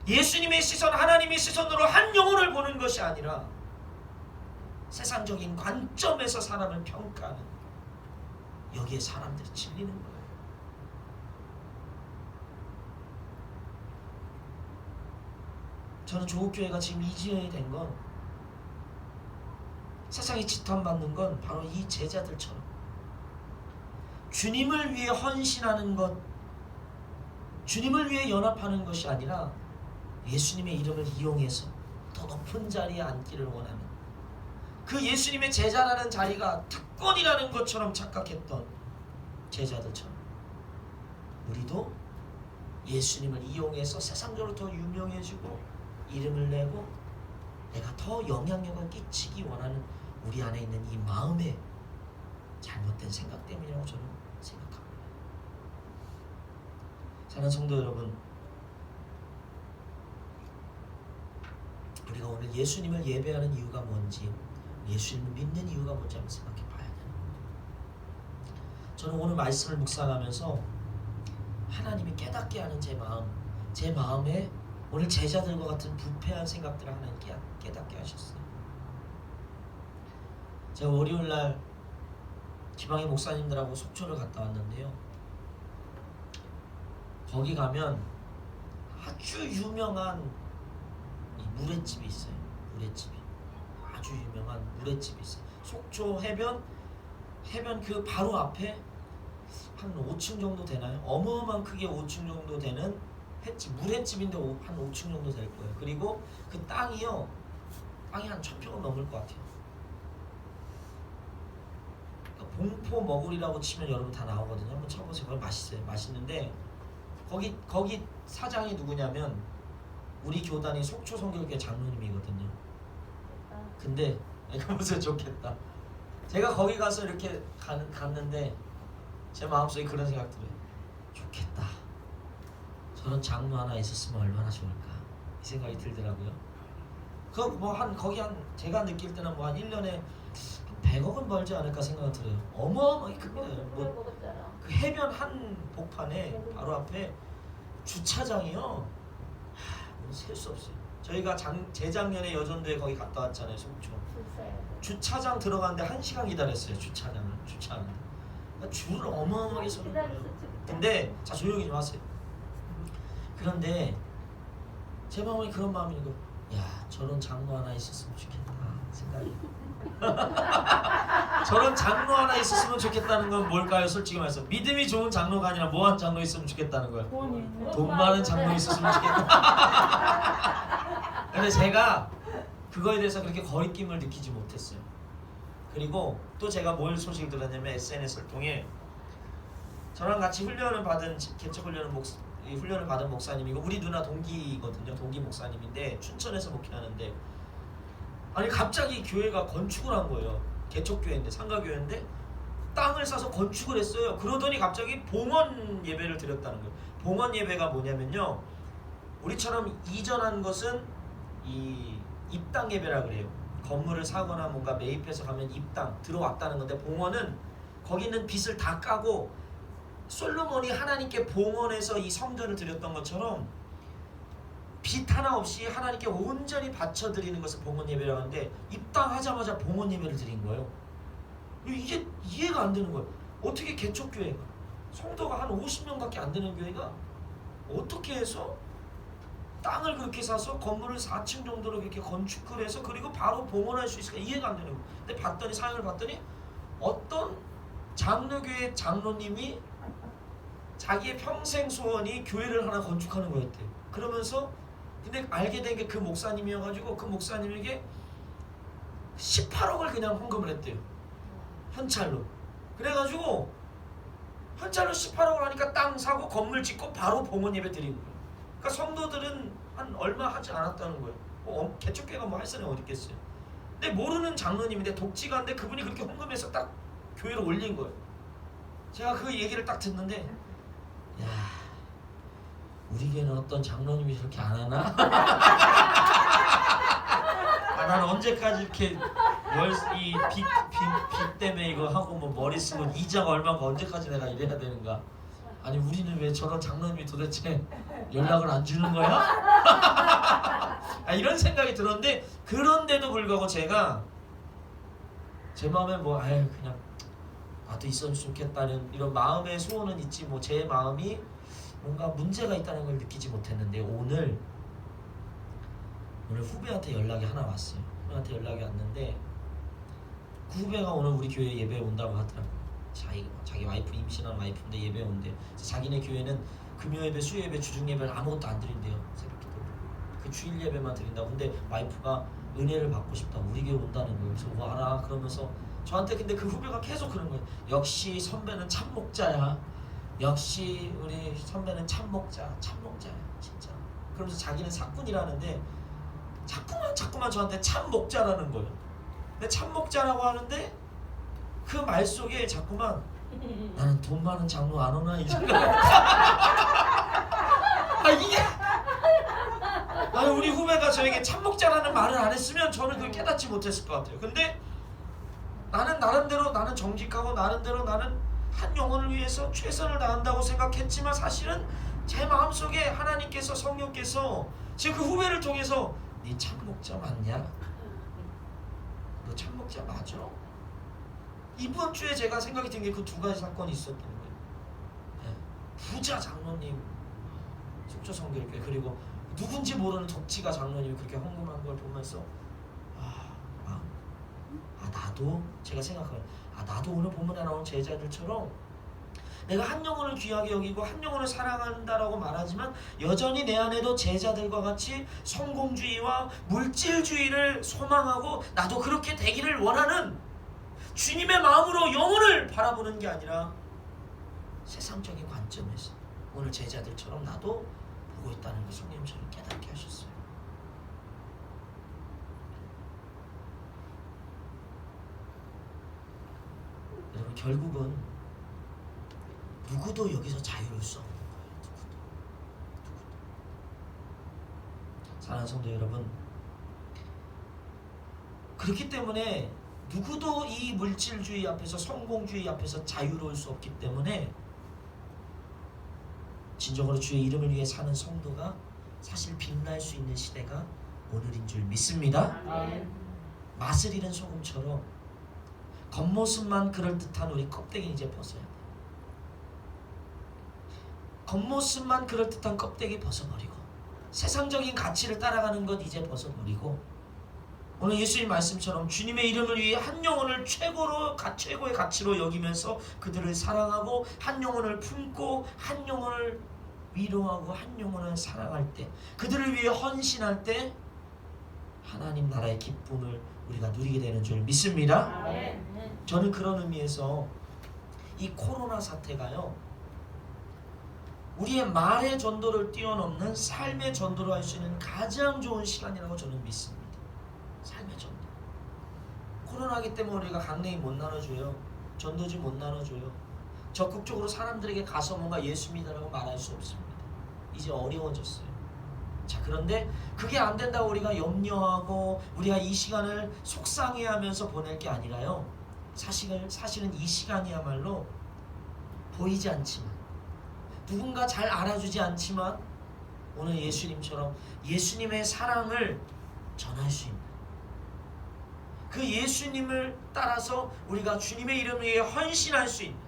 예수님의 시선, 하나님의 시선으로 한 영혼을 보는 것이 아니라 세상적인 관점에서 사람을 평가하는, 여기에 사람들이 질리는 거예요. 저는 조국교회가 지금 이 지경이 된 건, 세상에 지탄받는 건 바로 이 제자들처럼 주님을 위해 헌신하는 것, 주님을 위해 연합하는 것이 아니라 예수님의 이름을 이용해서 더 높은 자리에 앉기를 원하는, 그 예수님의 제자라는 자리가 특권이라는 것처럼 착각했던 제자들처럼 우리도 예수님을 이용해서 세상적으로 더 유명해지고 이름을 내고 내가 더 영향력을 끼치기 원하는 우리 안에 있는 이 마음의 잘못된 생각 때문이라고 저는 생각합니다. 사랑하는 성도 여러분, 우리가 오늘 예수님을 예배하는 이유가 뭔지, 예수님을 믿는 이유가 뭔지 한번 생각해 봐야 되는 겁니다. 저는 오늘 말씀을 묵상하면서 하나님이 깨닫게 하는 제 마음에 오늘 제자들과 같은 부패한 생각들을 하나님 깨닫게 하셨어요. 제가 월요일날 지방의 목사님들하고 속초를 갔다 왔는데요, 거기 가면 아주 유명한 물회집이 있어요. 물회집이 아주 유명한 물회집이 있어요. 속초 해변 그 바로 앞에 한 5층 정도 되나요? 어마어마한 크게 5층 정도 되는 물회집인데 한 5층 정도 될 거예요. 그리고 그 땅이 한 1000평은 넘을 것 같아요. 그러니까 봉포 머구리라고 치면 여러분 다 나오거든요. 한번 쳐보세요. 그거 맛있어요. 맛있는데 거기 사장이 누구냐면 우리 교단이 속초 성결교회 장로님이거든요. 근데 이거 보세요. 좋겠다. 제가 거기 가서 이렇게 갔는데 제 마음속에 그런 생각 들어요. 좋겠다. 저런 장로 하나 있었으면 얼마나 좋을까, 이 생각이 들더라고요. 제가 느낄 때는 한 1년에 100억은 벌지 않을까 생각이 들어요. 어마어마하게 큽니다. 그 해변 한 복판에 바로 앞에 주차장이요, 셀 수 없어요. 저희가 재작년에 여전도에 거기 갔다 왔잖아요. 속초 주차장 들어가는데 1시간 기다렸어요. 주차하는데 그러니까 줄을 어마어마하게 서는 거예요. 근데 자, 조용히 좀 하세요. 그런데 제 마음에 그런 마음이 있고, 야, 저런 장로 하나 있었으면 좋겠다 생각이. 저런 장로 하나 있었으면 좋겠다는 건 뭘까요? 솔직히 말해서 믿음이 좋은 장로가 아니라 뭐한 장로 있으면 좋겠다는 거예요. 돈 많은 장로 있었으면 좋겠다. 근데 제가 그거에 대해서 그렇게 거리낌을 느끼지 못했어요. 그리고 또 제가 뭘 소식을 들었냐면 SNS를 통해 저랑 같이 개척 훈련을 받은 목사님이고 우리 누나 동기거든요. 동기 목사님인데 춘천에서 목회하는데, 아니 갑자기 교회가 건축을 한 거예요. 개척교회인데, 상가교회인데 땅을 사서 건축을 했어요. 그러더니 갑자기 봉헌 예배를 드렸다는 거예요. 봉헌 예배가 뭐냐면요, 우리처럼 이전한 것은 이 입당 예배라 그래요. 건물을 사거나 뭔가 매입해서 가면 입당 들어왔다는 건데, 봉헌은 거기 있는 빚을 다 까고 솔로몬이 하나님께 봉헌해서 이 성전을 드렸던 것처럼 빚 하나 없이 하나님께 온전히 바쳐드리는 것을 봉헌 예배라고 하는데, 입당하자마자 봉헌 예배를 드린 거예요. 이게 이해가 안 되는 거예요. 어떻게 개척교회가, 성도가 한 50명밖에 안 되는 교회가 어떻게 해서 땅을 그렇게 사서 건물을 4층 정도로 그렇게 건축을 해서 그리고 바로 봉헌할 수 있을까, 이해가 안 되는 거예요. 근데 사연을 봤더니 어떤 장로교회 장로님이 자기의 평생 소원이 교회를 하나 건축하는 거였대요. 그러면서 근데 알게 된 게 그 목사님이어가지고 그 목사님에게 18억을 그냥 헌금을 했대요. 현찰로. 그래가지고 현찰로 18억을 하니까 땅 사고 건물 짓고 바로 봉헌 예배 드리는 거예요. 그러니까 성도들은 한 얼마 하지 않았다는 거예요. 개척교회가 뭐 할 사람이 어디 있겠어요. 근데 모르는 장로님인데 독지가인데 그분이 그렇게 헌금해서 딱 교회로 올린 거예요. 제가 그 얘기를 딱 듣는데, 야, 우리 교회는 어떤 장로님이 저렇게 안 하나? 아, 나는 언제까지 이렇게 이 빚 때문에 이거 하고 뭐 머리 쓰고 이자가 얼마인가 언제까지 내가 이래야 되는가? 아니 우리는 왜 저런 장로님이 도대체 연락을 안 주는 거야? 아, 이런 생각이 들었는데, 그런데도 불구하고 제가 제 마음에 뭐 아유 그냥 나도 있었으면 좋겠다는 이런 마음의 소원은 있지, 뭐 제 마음이 뭔가 문제가 있다는 걸 느끼지 못했는데, 오늘 후배한테 연락이 하나 왔어요. 후배한테 연락이 왔는데 그 후배가 오늘 우리 교회에 예배에 온다고 하더라고요. 자기 와이프, 임신한 와이프인데 예배에 온대. 자기네 교회는 금요 예배, 수요 예배, 주중 예배를 아무것도 안 드린대요. 새벽기도. 그 주일 예배만 드린다고. 근데 와이프가 은혜를 받고 싶다, 우리 교회 온다는 거예요. 그래서 와라 그러면서 저한테, 근데 그 후배가 계속 그런 거예요. 역시 선배는 참목자야. 역시 우리 선배는 참목자야 진짜. 그러면서 자기는 사꾼이라는데 자꾸만 저한테 참목자라는 거예요. 근데 참목자라고 하는데 그 말 속에 자꾸만 나는 돈 많은 장로 안 오나 이 생각. 아 이게 우리 후배가 저에게 참목자라는 말을 안 했으면 저는 그걸 깨닫지 못했을 것 같아요. 근데 나는 나름대로, 나는 정직하고 나름대로 나는 한 영혼을 위해서 최선을 다한다고 생각했지만, 사실은 제 마음속에 하나님께서, 성령께서 지금 그 후배를 통해서 네 참목자 맞냐? 너 참목자 맞아? 이번 주에 제가 생각이 든 게 그 두 가지 사건이 있었던 거예요. 네. 부자 장로님 속초 성결교회, 그리고 누군지 모르는 독지가 장로님이 그렇게 헌금한 걸 보면서 나도, 제가 생각해요. 나도 오늘 본문에 나온 제자들처럼 내가 한 영혼을 귀하게 여기고 한 영혼을 사랑한다라고 말하지만 여전히 내 안에도 제자들과 같이 성공주의와 물질주의를 소망하고 나도 그렇게 되기를 원하는 주님의 마음으로 영혼을 바라보는 게 아니라 세상적인 관점에서 오늘 제자들처럼 나도 보고 있다는 걸 성령님 저를 깨닫게 하셨어요. 여러분, 결국은 누구도 여기서 자유로울 수 없는 거예요. 누구도. 사랑하는 성도 여러분, 그렇기 때문에 누구도 이 물질주의 앞에서, 성공주의 앞에서 자유로울 수 없기 때문에 진정으로 주의 이름을 위해 사는 성도가 사실 빛날 수 있는 시대가 오늘인 줄 믿습니다. 맛을 잃은 소금처럼 겉모습만 그럴듯한 우리 껍데기는 이제 벗어야 돼요. 겉모습만 그럴듯한 껍데기 벗어버리고 세상적인 가치를 따라가는 것 이제 벗어버리고, 오늘 예수님 말씀처럼 주님의 이름을 위해 한 영혼을 최고의 가치로 여기면서 그들을 사랑하고 한 영혼을 품고 한 영혼을 위로하고 한 영혼을 사랑할 때, 그들을 위해 헌신할 때 하나님 나라의 기쁨을 우리가 누리게 되는 줄 믿습니다. 저는 그런 의미에서 이 코로나 사태가요, 우리의 말의 전도를 뛰어넘는 삶의 전도를 할 수 있는 가장 좋은 시간이라고 저는 믿습니다. 삶의 전도. 코로나기 때문에 우리가 강냉이 못 나눠줘요. 전도지 못 나눠줘요. 적극적으로 사람들에게 가서 뭔가 예수 믿으라고 말할 수 없습니다. 이제 어려워졌어요. 자, 그런데 그게 안 된다고 우리가 염려하고 우리가 이 시간을 속상해하면서 보낼 게 아니라요, 사실은 이 시간이야말로 보이지 않지만, 누군가 잘 알아주지 않지만 오늘 예수님처럼 예수님의 사랑을 전할 수 있는, 그 예수님을 따라서 우리가 주님의 이름을 위해 헌신할 수 있는,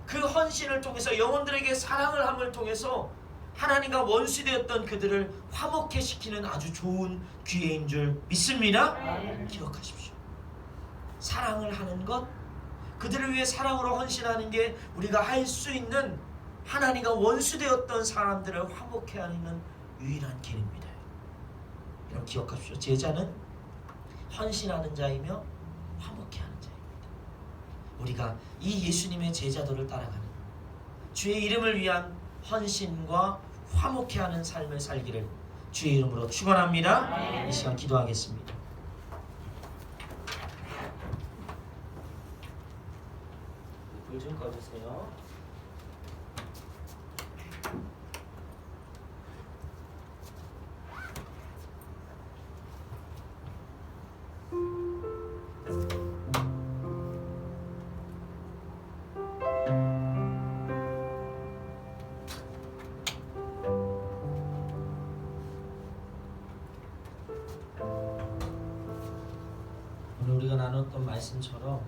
그 헌신을 통해서 영혼들에게 사랑을 함을 통해서 하나님과 원수되었던 그들을 화목해 시키는 아주 좋은 기회인 줄 믿습니다. 기억하십시오. 사랑을 하는 것, 그들을 위해 사랑으로 헌신하는 게 우리가 할 수 있는 하나님과 원수되었던 사람들을 화목해 하는 유일한 길입니다. 여러분 기억하십시오. 제자는 헌신하는 자이며 화목해 하는 자입니다. 우리가 이 예수님의 제자들을 따라가는 주의 이름을 위한 헌신과 화목해 하는 삶을 살기를 주의 이름으로 축원합니다. 이 시간 기도하겠습니다. 불 좀 꺼주세요. 오늘 우리가 나눴던 말씀처럼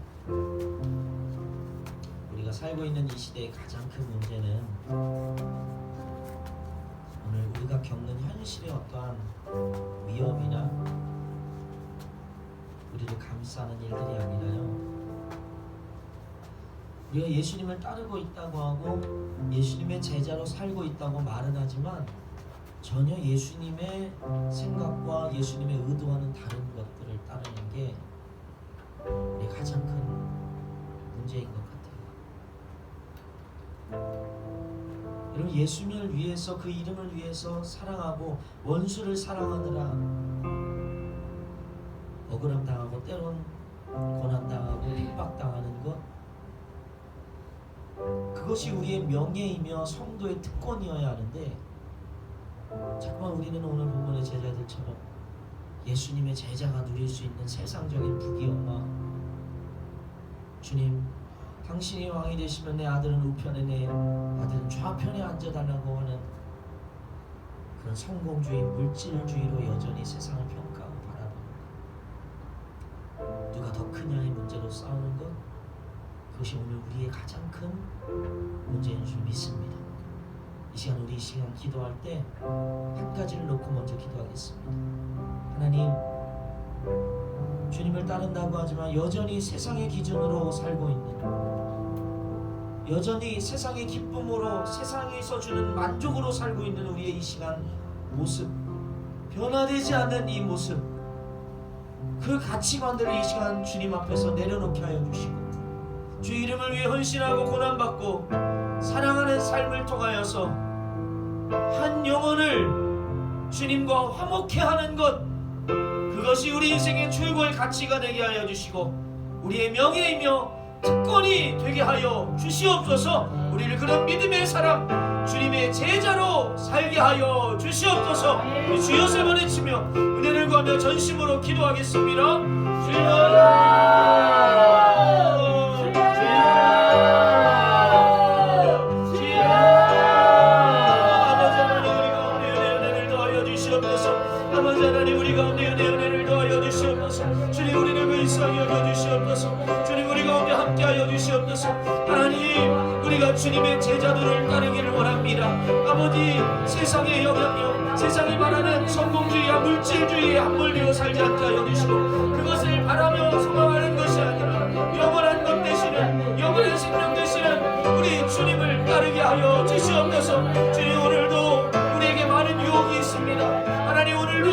우리가 살고 있는 이 시대의 가장 큰 문제는 오늘 우리가 겪는 현실의 어떠한 위협이나 우리를 감싸는 일들이 아니라요, 우리가 예수님을 따르고 있다고 하고 예수님의 제자로 살고 있다고 말은 하지만 전혀 예수님의 생각과 예수님의 의도와는 다른 것들을 따르는 게 우리 가장 큰 문제인 것 같아요. 여러분, 예수님을 위해서, 그 이름을 위해서 사랑하고 원수를 사랑하느라 억울함 당하고 때론 고난 당하고 핍박 당하는 것, 그것이 우리의 명예이며 성도의 특권이어야 하는데 자꾸만 우리는 오늘 본문의 제자들처럼 예수님의 제자가 누릴 수 있는 세상적인 부귀영화, 주님 당신이 왕이 되시면 내 아들은 우편에, 내 아들은 좌편에 앉아달라고 하는 그런 성공주의, 물질주의로 여전히 세상을 평가하고 바라보는, 누가 더 크냐의 문제로 싸우는 것, 그것이 오늘 우리의 가장 큰 문제인 줄 믿습니다. 이 시간, 우리 이 시간 기도할 때 한 가지를 놓고 먼저 기도하겠습니다. 하나님, 주님을 따른다고 하지만 여전히 세상의 기준으로 살고 있는, 여전히 세상의 기쁨으로, 세상에서 주는 만족으로 살고 있는 우리의 이 시간 모습, 변화되지 않는 이 모습, 그 가치관들을 이 시간 주님 앞에서 내려놓게 하여 주시고, 주 이름을 위해 헌신하고 고난받고 사랑하는 삶을 통하여서 한 영혼을 주님과 화목해 하는 것, 그것이 우리 인생의 최고의 가치가 되게 하여 주시고 우리의 명예이며 특권이 되게 하여 주시옵소서. 우리를 그런 믿음의 사람, 주님의 제자로 살게 하여 주시옵소서. 우리 주여 세 번 외치며 은혜를 구하며 전심으로 기도하겠습니다. 주여, 아버지 하나님, 우리 가운데 은혜를 더하여 주시옵소서. 주님, 우리를 불쌍히 여겨 주시옵소서. 주님, 우리 가운데 함께하여 주시옵소서. 하나님, 우리가 주님의 제자들을 따르기를 원합니다. 아버지, 세상의 영향력, 세상이 말하는 성공주의와 물질주의에 함몰되어 살지 않게 하여 주시고, 그것을 바라며 소망하는 것이 아니라 영원한 것 되시는, 영원한 생명 되시는 우리 주님을 따르게 하여 주시옵소서. 주님, 오늘도 우리에게 많은 유혹이 있습니다. 하나님, 오늘도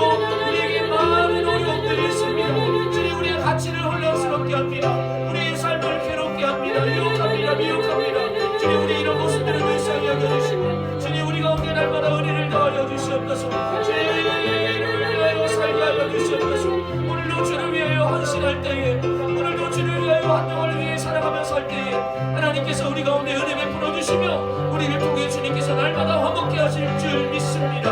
우리에게 많은 어려움들이 있습니다. 주님, 우리의 가치를 혼란스럽게 합니다. 우리의 삶을 괴롭게 합니다. 미혹합니다. 주님, 우리 이런 모습들을 불쌍히 여겨주시고, 주님, 우리 가운데 날마다 은혜를 더하여 주시옵소서. 주님의 이름을 위하여 살게 하여 주시옵소서. 오늘도 주를 위하여 헌신할 때에, 오늘도 주를 위하여 한 영혼을 위해 살아가며 살 때에 하나님께서 우리 가운데 은혜 베풀어 주시며 우리를 통해 주님께서 날마다 화목케 하실 줄 믿습니다.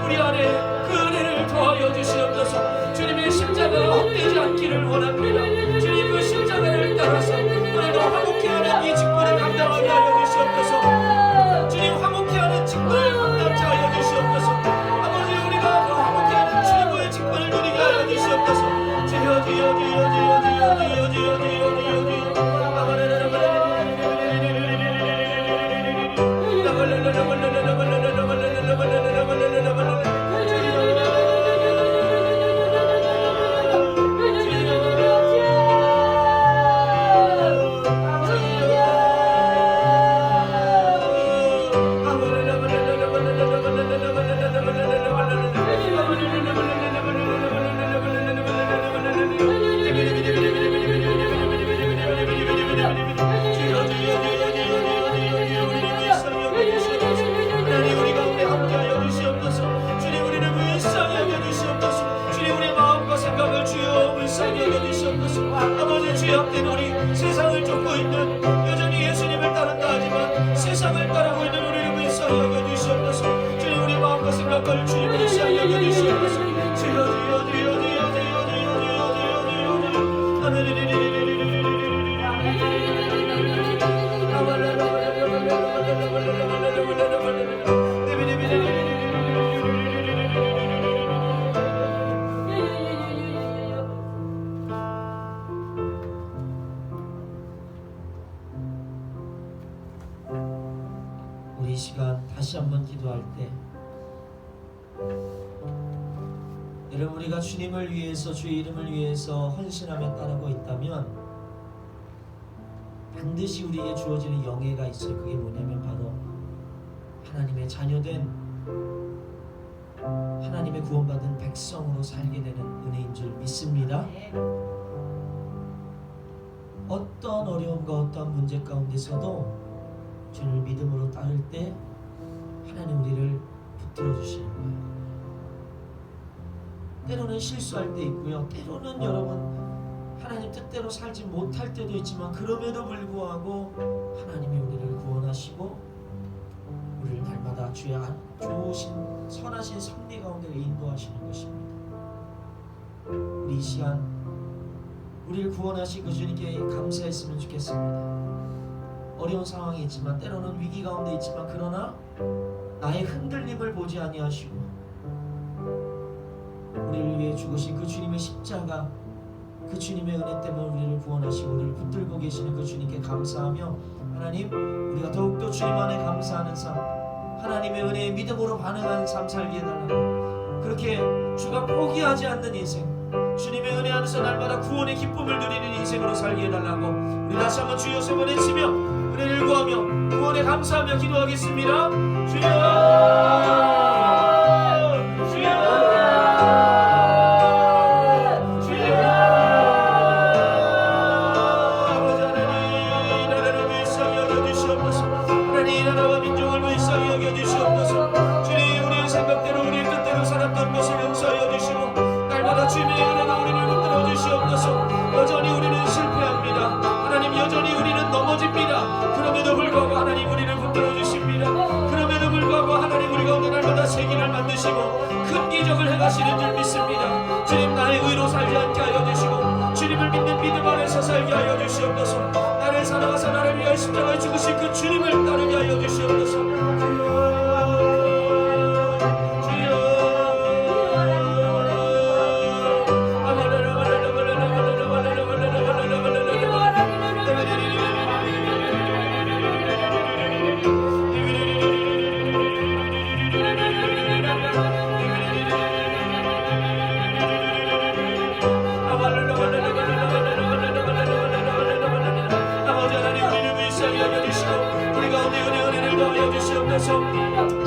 우리 안에 그 은혜를 더하여 주시옵소서. 주님의 십자가가 헛되지 않기를 원합니다. 주님, 그 십자가를 따라서 오늘도 화목해하는 이 직분을 감당하게 하여 주시옵소서. 주님, 화목해하는 직분을 감당케 하여 주시옵소서. 아버지, 우리가 그 화목해하는 최고의 직분을 누리게 하여 주시옵소서. 주여, 여전히 세상을 쫓고 있는, 여전히 예수님을 따른다 하지만 세상을 따르고 있는 우리를 불쌍히 여겨주시옵소서. 주님 우리 마음과 생각을 주님 불쌍히 여겨주시옵소서. 주여 주여 주여 주여 주여 주여 우리 이 시간 다시 한번 기도할 때 여러분 우리가 주님을 위해서 주의 이름을 위해서 헌신하며 따르고 있다면 반드시 우리에게 주어지는 영예가 있어요. 그게 뭐냐면 바로 하나님의 자녀된 하나님의 구원받은 백성으로 살게 되는 은혜인 줄 믿습니다. 어떤 어려움과 어떤 문제 가운데서도 주님을 믿음으로 따를 때 하나님 우리를 붙들어 주시는 거예요. 때로는 실수할 때 있고요. 때로는 여러분 하나님 뜻대로 살지 못할 때도 있지만 그럼에도 불구하고 하나님이 우리를 구원하시고 우리를 날마다 주의 좋으신 선하신 섭리 가운데 인도하시는 것입니다. 우리 이 시간 우리를 구원하신 그 주님께 감사했으면 좋겠습니다. 어려운 상황이 있지만 때로는 위기 가운데 있지만 그러나 나의 흔들림을 보지 아니하시고 우리를 위해 죽으신 그 주님의 십자가, 그 주님의 은혜 때문에 우리를 구원하시고 우리를 붙들고 계시는 그 주님께 감사하며 하나님 우리가 더욱더 주님 안에 감사하는 삶, 하나님의 은혜에 믿음으로 반응하는 삶 살게 해달라고, 그렇게 주가 포기하지 않는 인생, 주님의 은혜 안에서 날마다 구원의 기쁨을 누리는 인생으로 살게 해달라고 우리 다시 한번 주여 세 번 외치며 은혜를 구하며 구원에 감사하며 기도하겠습니다. 주여 여전히 우리는 실패합니다. 하나님 여전히 우리는 넘어집니다. 그럼에도 불구하고 하나님 우리를 붙들어 주십니다. 그럼에도 불구하고 하나님 우리 가운데 날마다 세기를 만드시고 큰 기적을 행하시는 줄 믿습니다. 주님 나의 의로 살지 않게 하여 주시고 주님을 믿는 믿음 안에서 살게 하여 주시옵소서. 나를 사랑하사 나를 위하여 십자가에 죽으신 그 주님을 따르게 하여 주시옵소서.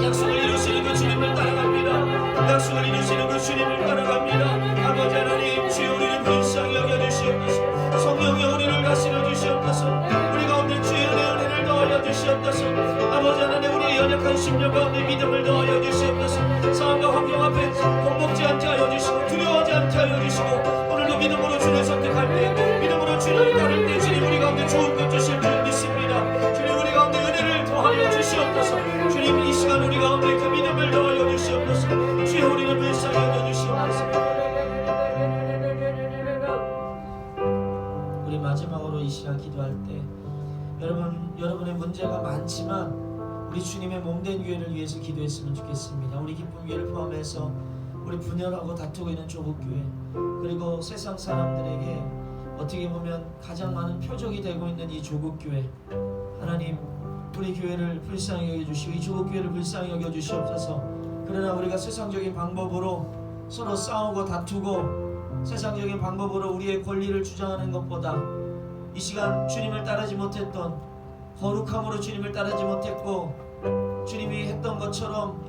약속을 이루시는 그 주님을 따라갑니다. 약속을 이루시는 그 주님을 따라갑니다. 아버지 하나님 주여 우리를 불쌍히 여겨주시옵소서. 성령의 우리를 다스려 주시옵소서. 우리 가운데 주의 은혜를 더하여 주시옵소서. 아버지 하나님 우리의 연약한 심령 가운데 믿음을 더하여 주시옵소서. 상황과 환경 앞에 공복지 않게 하여 주시고 두려워하지 않게 하여 주시고 오늘도 믿음으로 주를 선택할 때 믿음으로 주를 따를 때 주님 우리 가운데 좋은 것 주실 줄 믿습니다. 주님 우리 가운데 은혜를 더하여 주시옵소서. 주님 이 시간 우리 가운데 그 믿음을 더하여 주시옵소서. 주여 우리를 불쌍히 여겨 주시옵소서. 우리 마지막으로 이 시간 기도할 때 여러분의 문제가 많지만 우리 주님의 몸된 교회를 위해서 기도했으면 좋겠습니다. 우리 기쁨 교회를 포함해서 우리 분열하고 다투고 있는 조국 교회, 그리고 세상 사람들에게 어떻게 보면 가장 많은 표적이 되고 있는 이 조국 교회, 하나님 우리 교회를 불쌍히 여겨주시고 이 조국 교회를 불쌍히 여겨주시옵소서. 그러나 우리가 세상적인 방법으로 서로 싸우고 다투고 세상적인 방법으로 우리의 권리를 주장하는 것보다 이 시간 주님을 따르지 못했던, 거룩함으로 주님을 따르지 못했고 주님이 했던 것처럼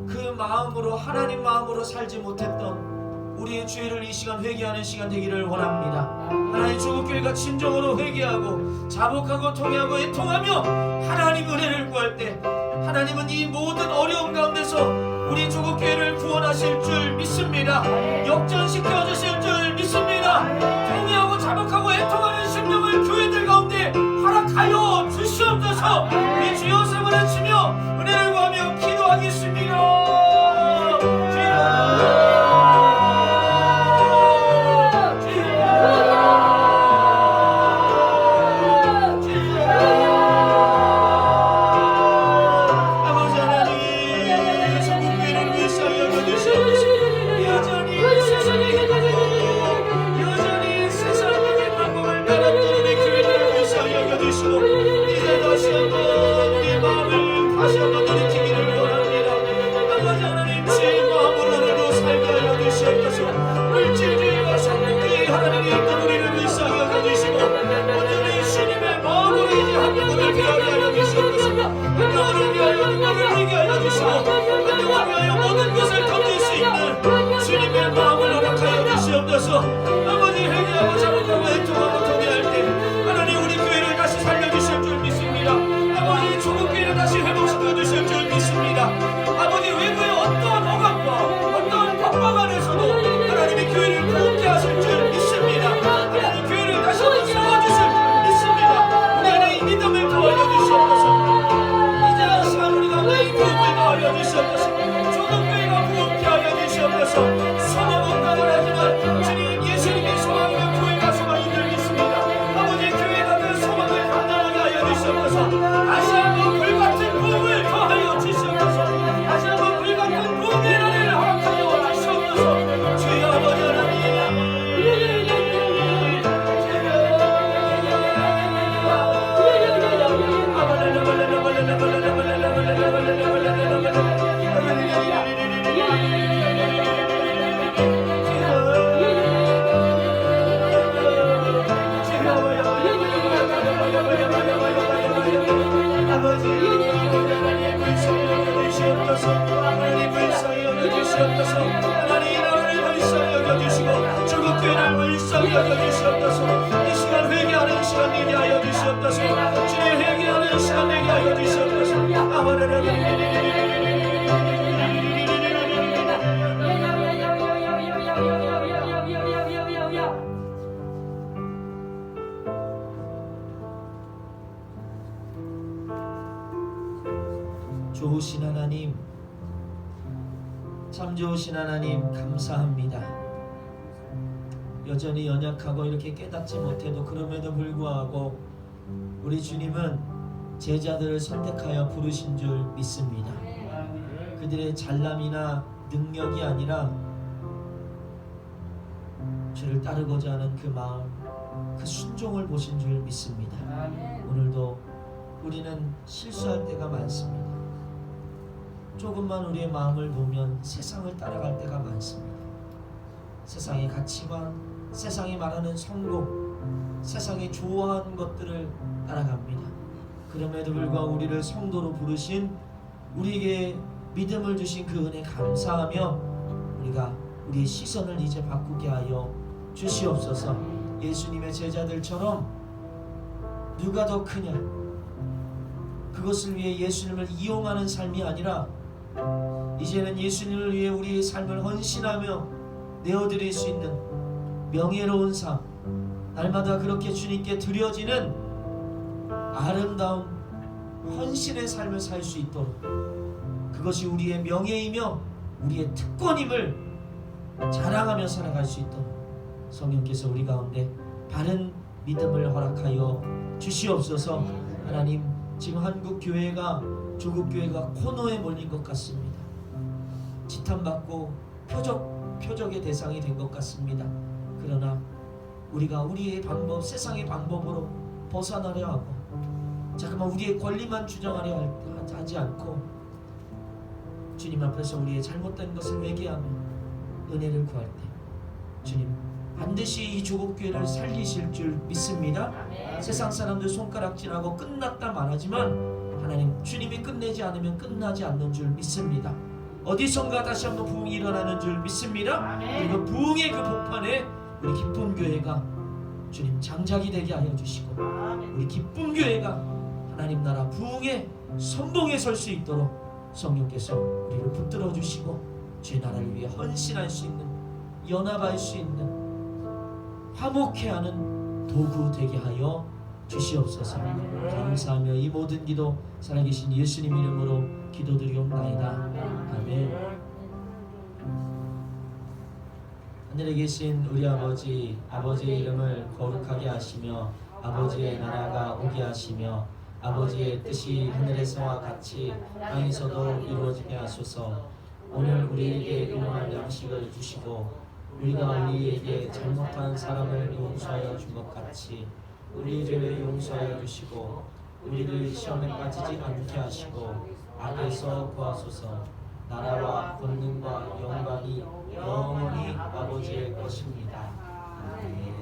그 마음으로 하나님 마음으로 살지 못했던 우리의 죄를 이 시간 회개하는 시간 되기를 원합니다. 하나님 조국교회가 진정으로 회개하고 자복하고 통회하고 애통하며 하나님 은혜를 구할 때 하나님은 이 모든 어려움 가운데서 우리 조국교회를 구원하실 줄 믿습니다. 역전시켜 주실 줄 믿습니다. 통회하고 자복하고 애통하는 심령을 교회 주시고 이제 다시 한번 우리의 마음을 다시 한번 돌이키기를 원합니다. 아버지 하나님 제 마음을 오늘도 살게 하여 주시옵소서. 물질주의와 성공주의 하나님의 어떤 우리를 불쌍히 여겨주시고 온전히 주님의 마음으로 이제 한 영혼을 위하게 하여 주시옵소서. 한 영혼을 위하여 능력을 이게 하여 주시고 한 영혼을 위하여 모든 것을 던질 수 있는 주님의 마음을 허락하여 주시옵소서. 아버지 회개하고 잘못하고 애통하고 통회할 때 하나님 우리 교회를 다시 살려주실 줄 믿습니다. 아버지 조국교회를 다시 회복시켜 주실 줄 믿습니다. 아버지 외부의 어떠한 억압과 어떠한 법박 안에서도 하나님이 교회를 부흥케 하실 줄 믿습니다. 하나님 교회를 다시 한번 세워주실 줄 믿습니다. 우리 안에 이 믿음을 더하여 주시옵소서. 이제 시간 우리 가운데 이 부흥을 더하여 주시옵소서. 조국교회가 부흥케 하여 주시옵소서. 소망은 가난하지만 주님 예수님이 소망이면 교회가 소망인 줄 믿습니다. 아버지 교회가 그 소망을 감당하게 하여 주시옵소서. 다시 한번 불같은 부흥을 더하여 주시옵소서. 다시 한번 불같은 부흥의 은혜를 허락하여 주시옵소서. 주여 아버지 하나님 하나님 불쌍히 여겨주시옵소서. 하나님 이 나라를 불쌍히 여겨주시고 조국교회를 불쌍히 여겨주시옵소서. 이 시간 회개하는 시간 되게 하여 주시옵소서. 주의 회개하는 시간 되게 하여 주시옵소서. 좋으신 하나님, 참 좋으신 하나님 감사합니다. 여전히 연약하고 이렇게 깨닫지 못해도 그럼에도 불구하고 우리 주님은 제자들을 선택하여 부르신 줄 믿습니다. 그들의 잘남이나 능력이 아니라 주를 따르고자 하는 그 마음, 그 순종을 보신 줄 믿습니다. 오늘도 우리는 실수할 때가 많습니다. 조금만 우리의 마음을 보면 세상을 따라갈 때가 많습니다. 세상의 가치관, 세상이 말하는 성공, 세상이 좋아하는 것들을 따라갑니다. 그럼에도 불구하고 우리를 성도로 부르신 우리에게 믿음을 주신 그 은혜 감사하며 우리가 우리의 시선을 이제 바꾸게 하여 주시옵소서. 예수님의 제자들처럼 누가 더 크냐, 그것을 위해 예수님을 이용하는 삶이 아니라 이제는 예수님을 위해 우리의 삶을 헌신하며 내어드릴 수 있는 명예로운 삶, 날마다 그렇게 주님께 드려지는 아름다운 헌신의 삶을 살 수 있도록, 그것이 우리의 명예이며 우리의 특권임을 자랑하며 살아갈 수 있도록 성령께서 우리 가운데 바른 믿음을 허락하여 주시옵소서. 하나님, 지금 한국 교회가, 조국 교회가 코너에 몰린 것 같습니다. 지탄받고 표적의 대상이 된 것 같습니다. 그러나 우리가 우리의 방법, 세상의 방법으로 벗어나려 하고 잠깐만 우리의 권리만 주장하려 하지 않고 주님 앞에서 우리의 잘못된 것을 회개하며 은혜를 구할 때 주님 반드시 이 조국교회를 살리실 줄 믿습니다. 세상 사람들 손가락질하고 끝났다 말하지만 하나님, 주님이 끝내지 않으면 끝나지 않는 줄 믿습니다. 어디선가 다시 한번 부흥이 일어나는 줄 믿습니다. 그리고 부흥의 그 복판에 우리 기쁨 교회가 주님 장작이 되게 하여 주시고 우리 기쁨 교회가 하나님 나라 부흥의 선봉에 설 수 있도록 성령께서 우리를 붙들어 주시고 주의 나라를 위해 헌신할 수 있는, 연합할 수 있는, 화목해 하는 도구 되게 하여 주시옵소서. 감사하며 이 모든 기도 살아계신 예수님 이름으로 기도드리옵나이다. 아멘. 하늘에 계신 우리 아버지, 아버지의 이름을 거룩하게 하시며 아버지의 나라가 오게 하시며 아버지의 뜻이 하늘에서와 같이 땅에서도 이루어지게 하소서. 오늘 우리에게 일용할 양식을 주시고 우리가 우리에게 잘못한 사람을 용서하여 준 것 같이 우리 죄를 용서하여 주시고 우리를 시험에 빠지지 않게 하시고 악에서 구하소서. 나라와 권능과 영광이 영원히 아버지의 것입니다. 아멘.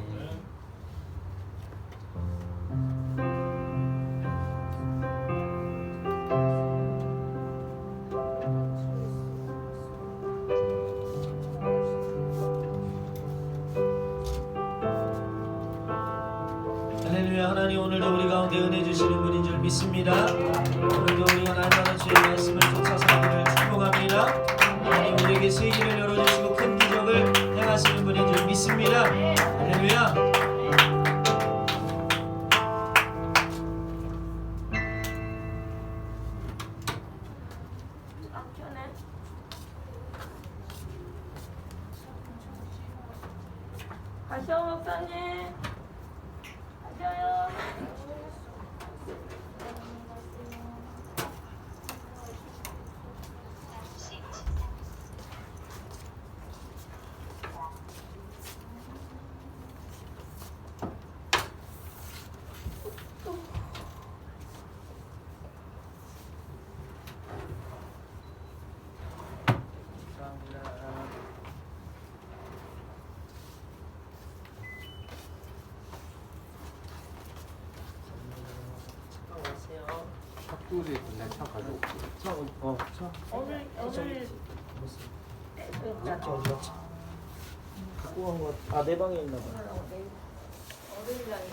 할렐루야. 하나님 오늘도 우리 가운데 은혜 주시는 분인 줄 믿습니다. 오늘도 우리가 날마다 주의 말씀을 쫓아 살기를 축복합니다. 하나님 우리에게 새 길을 열어주시고 큰 기적을 행하시는 분인 줄 믿습니다. 할렐루야. 가시오 목사님. 가셔요. 탁구리 있던데 차 가져올게. 오늘 갖고 간 거. 아, 내 방에 있나 봐. 어린이장에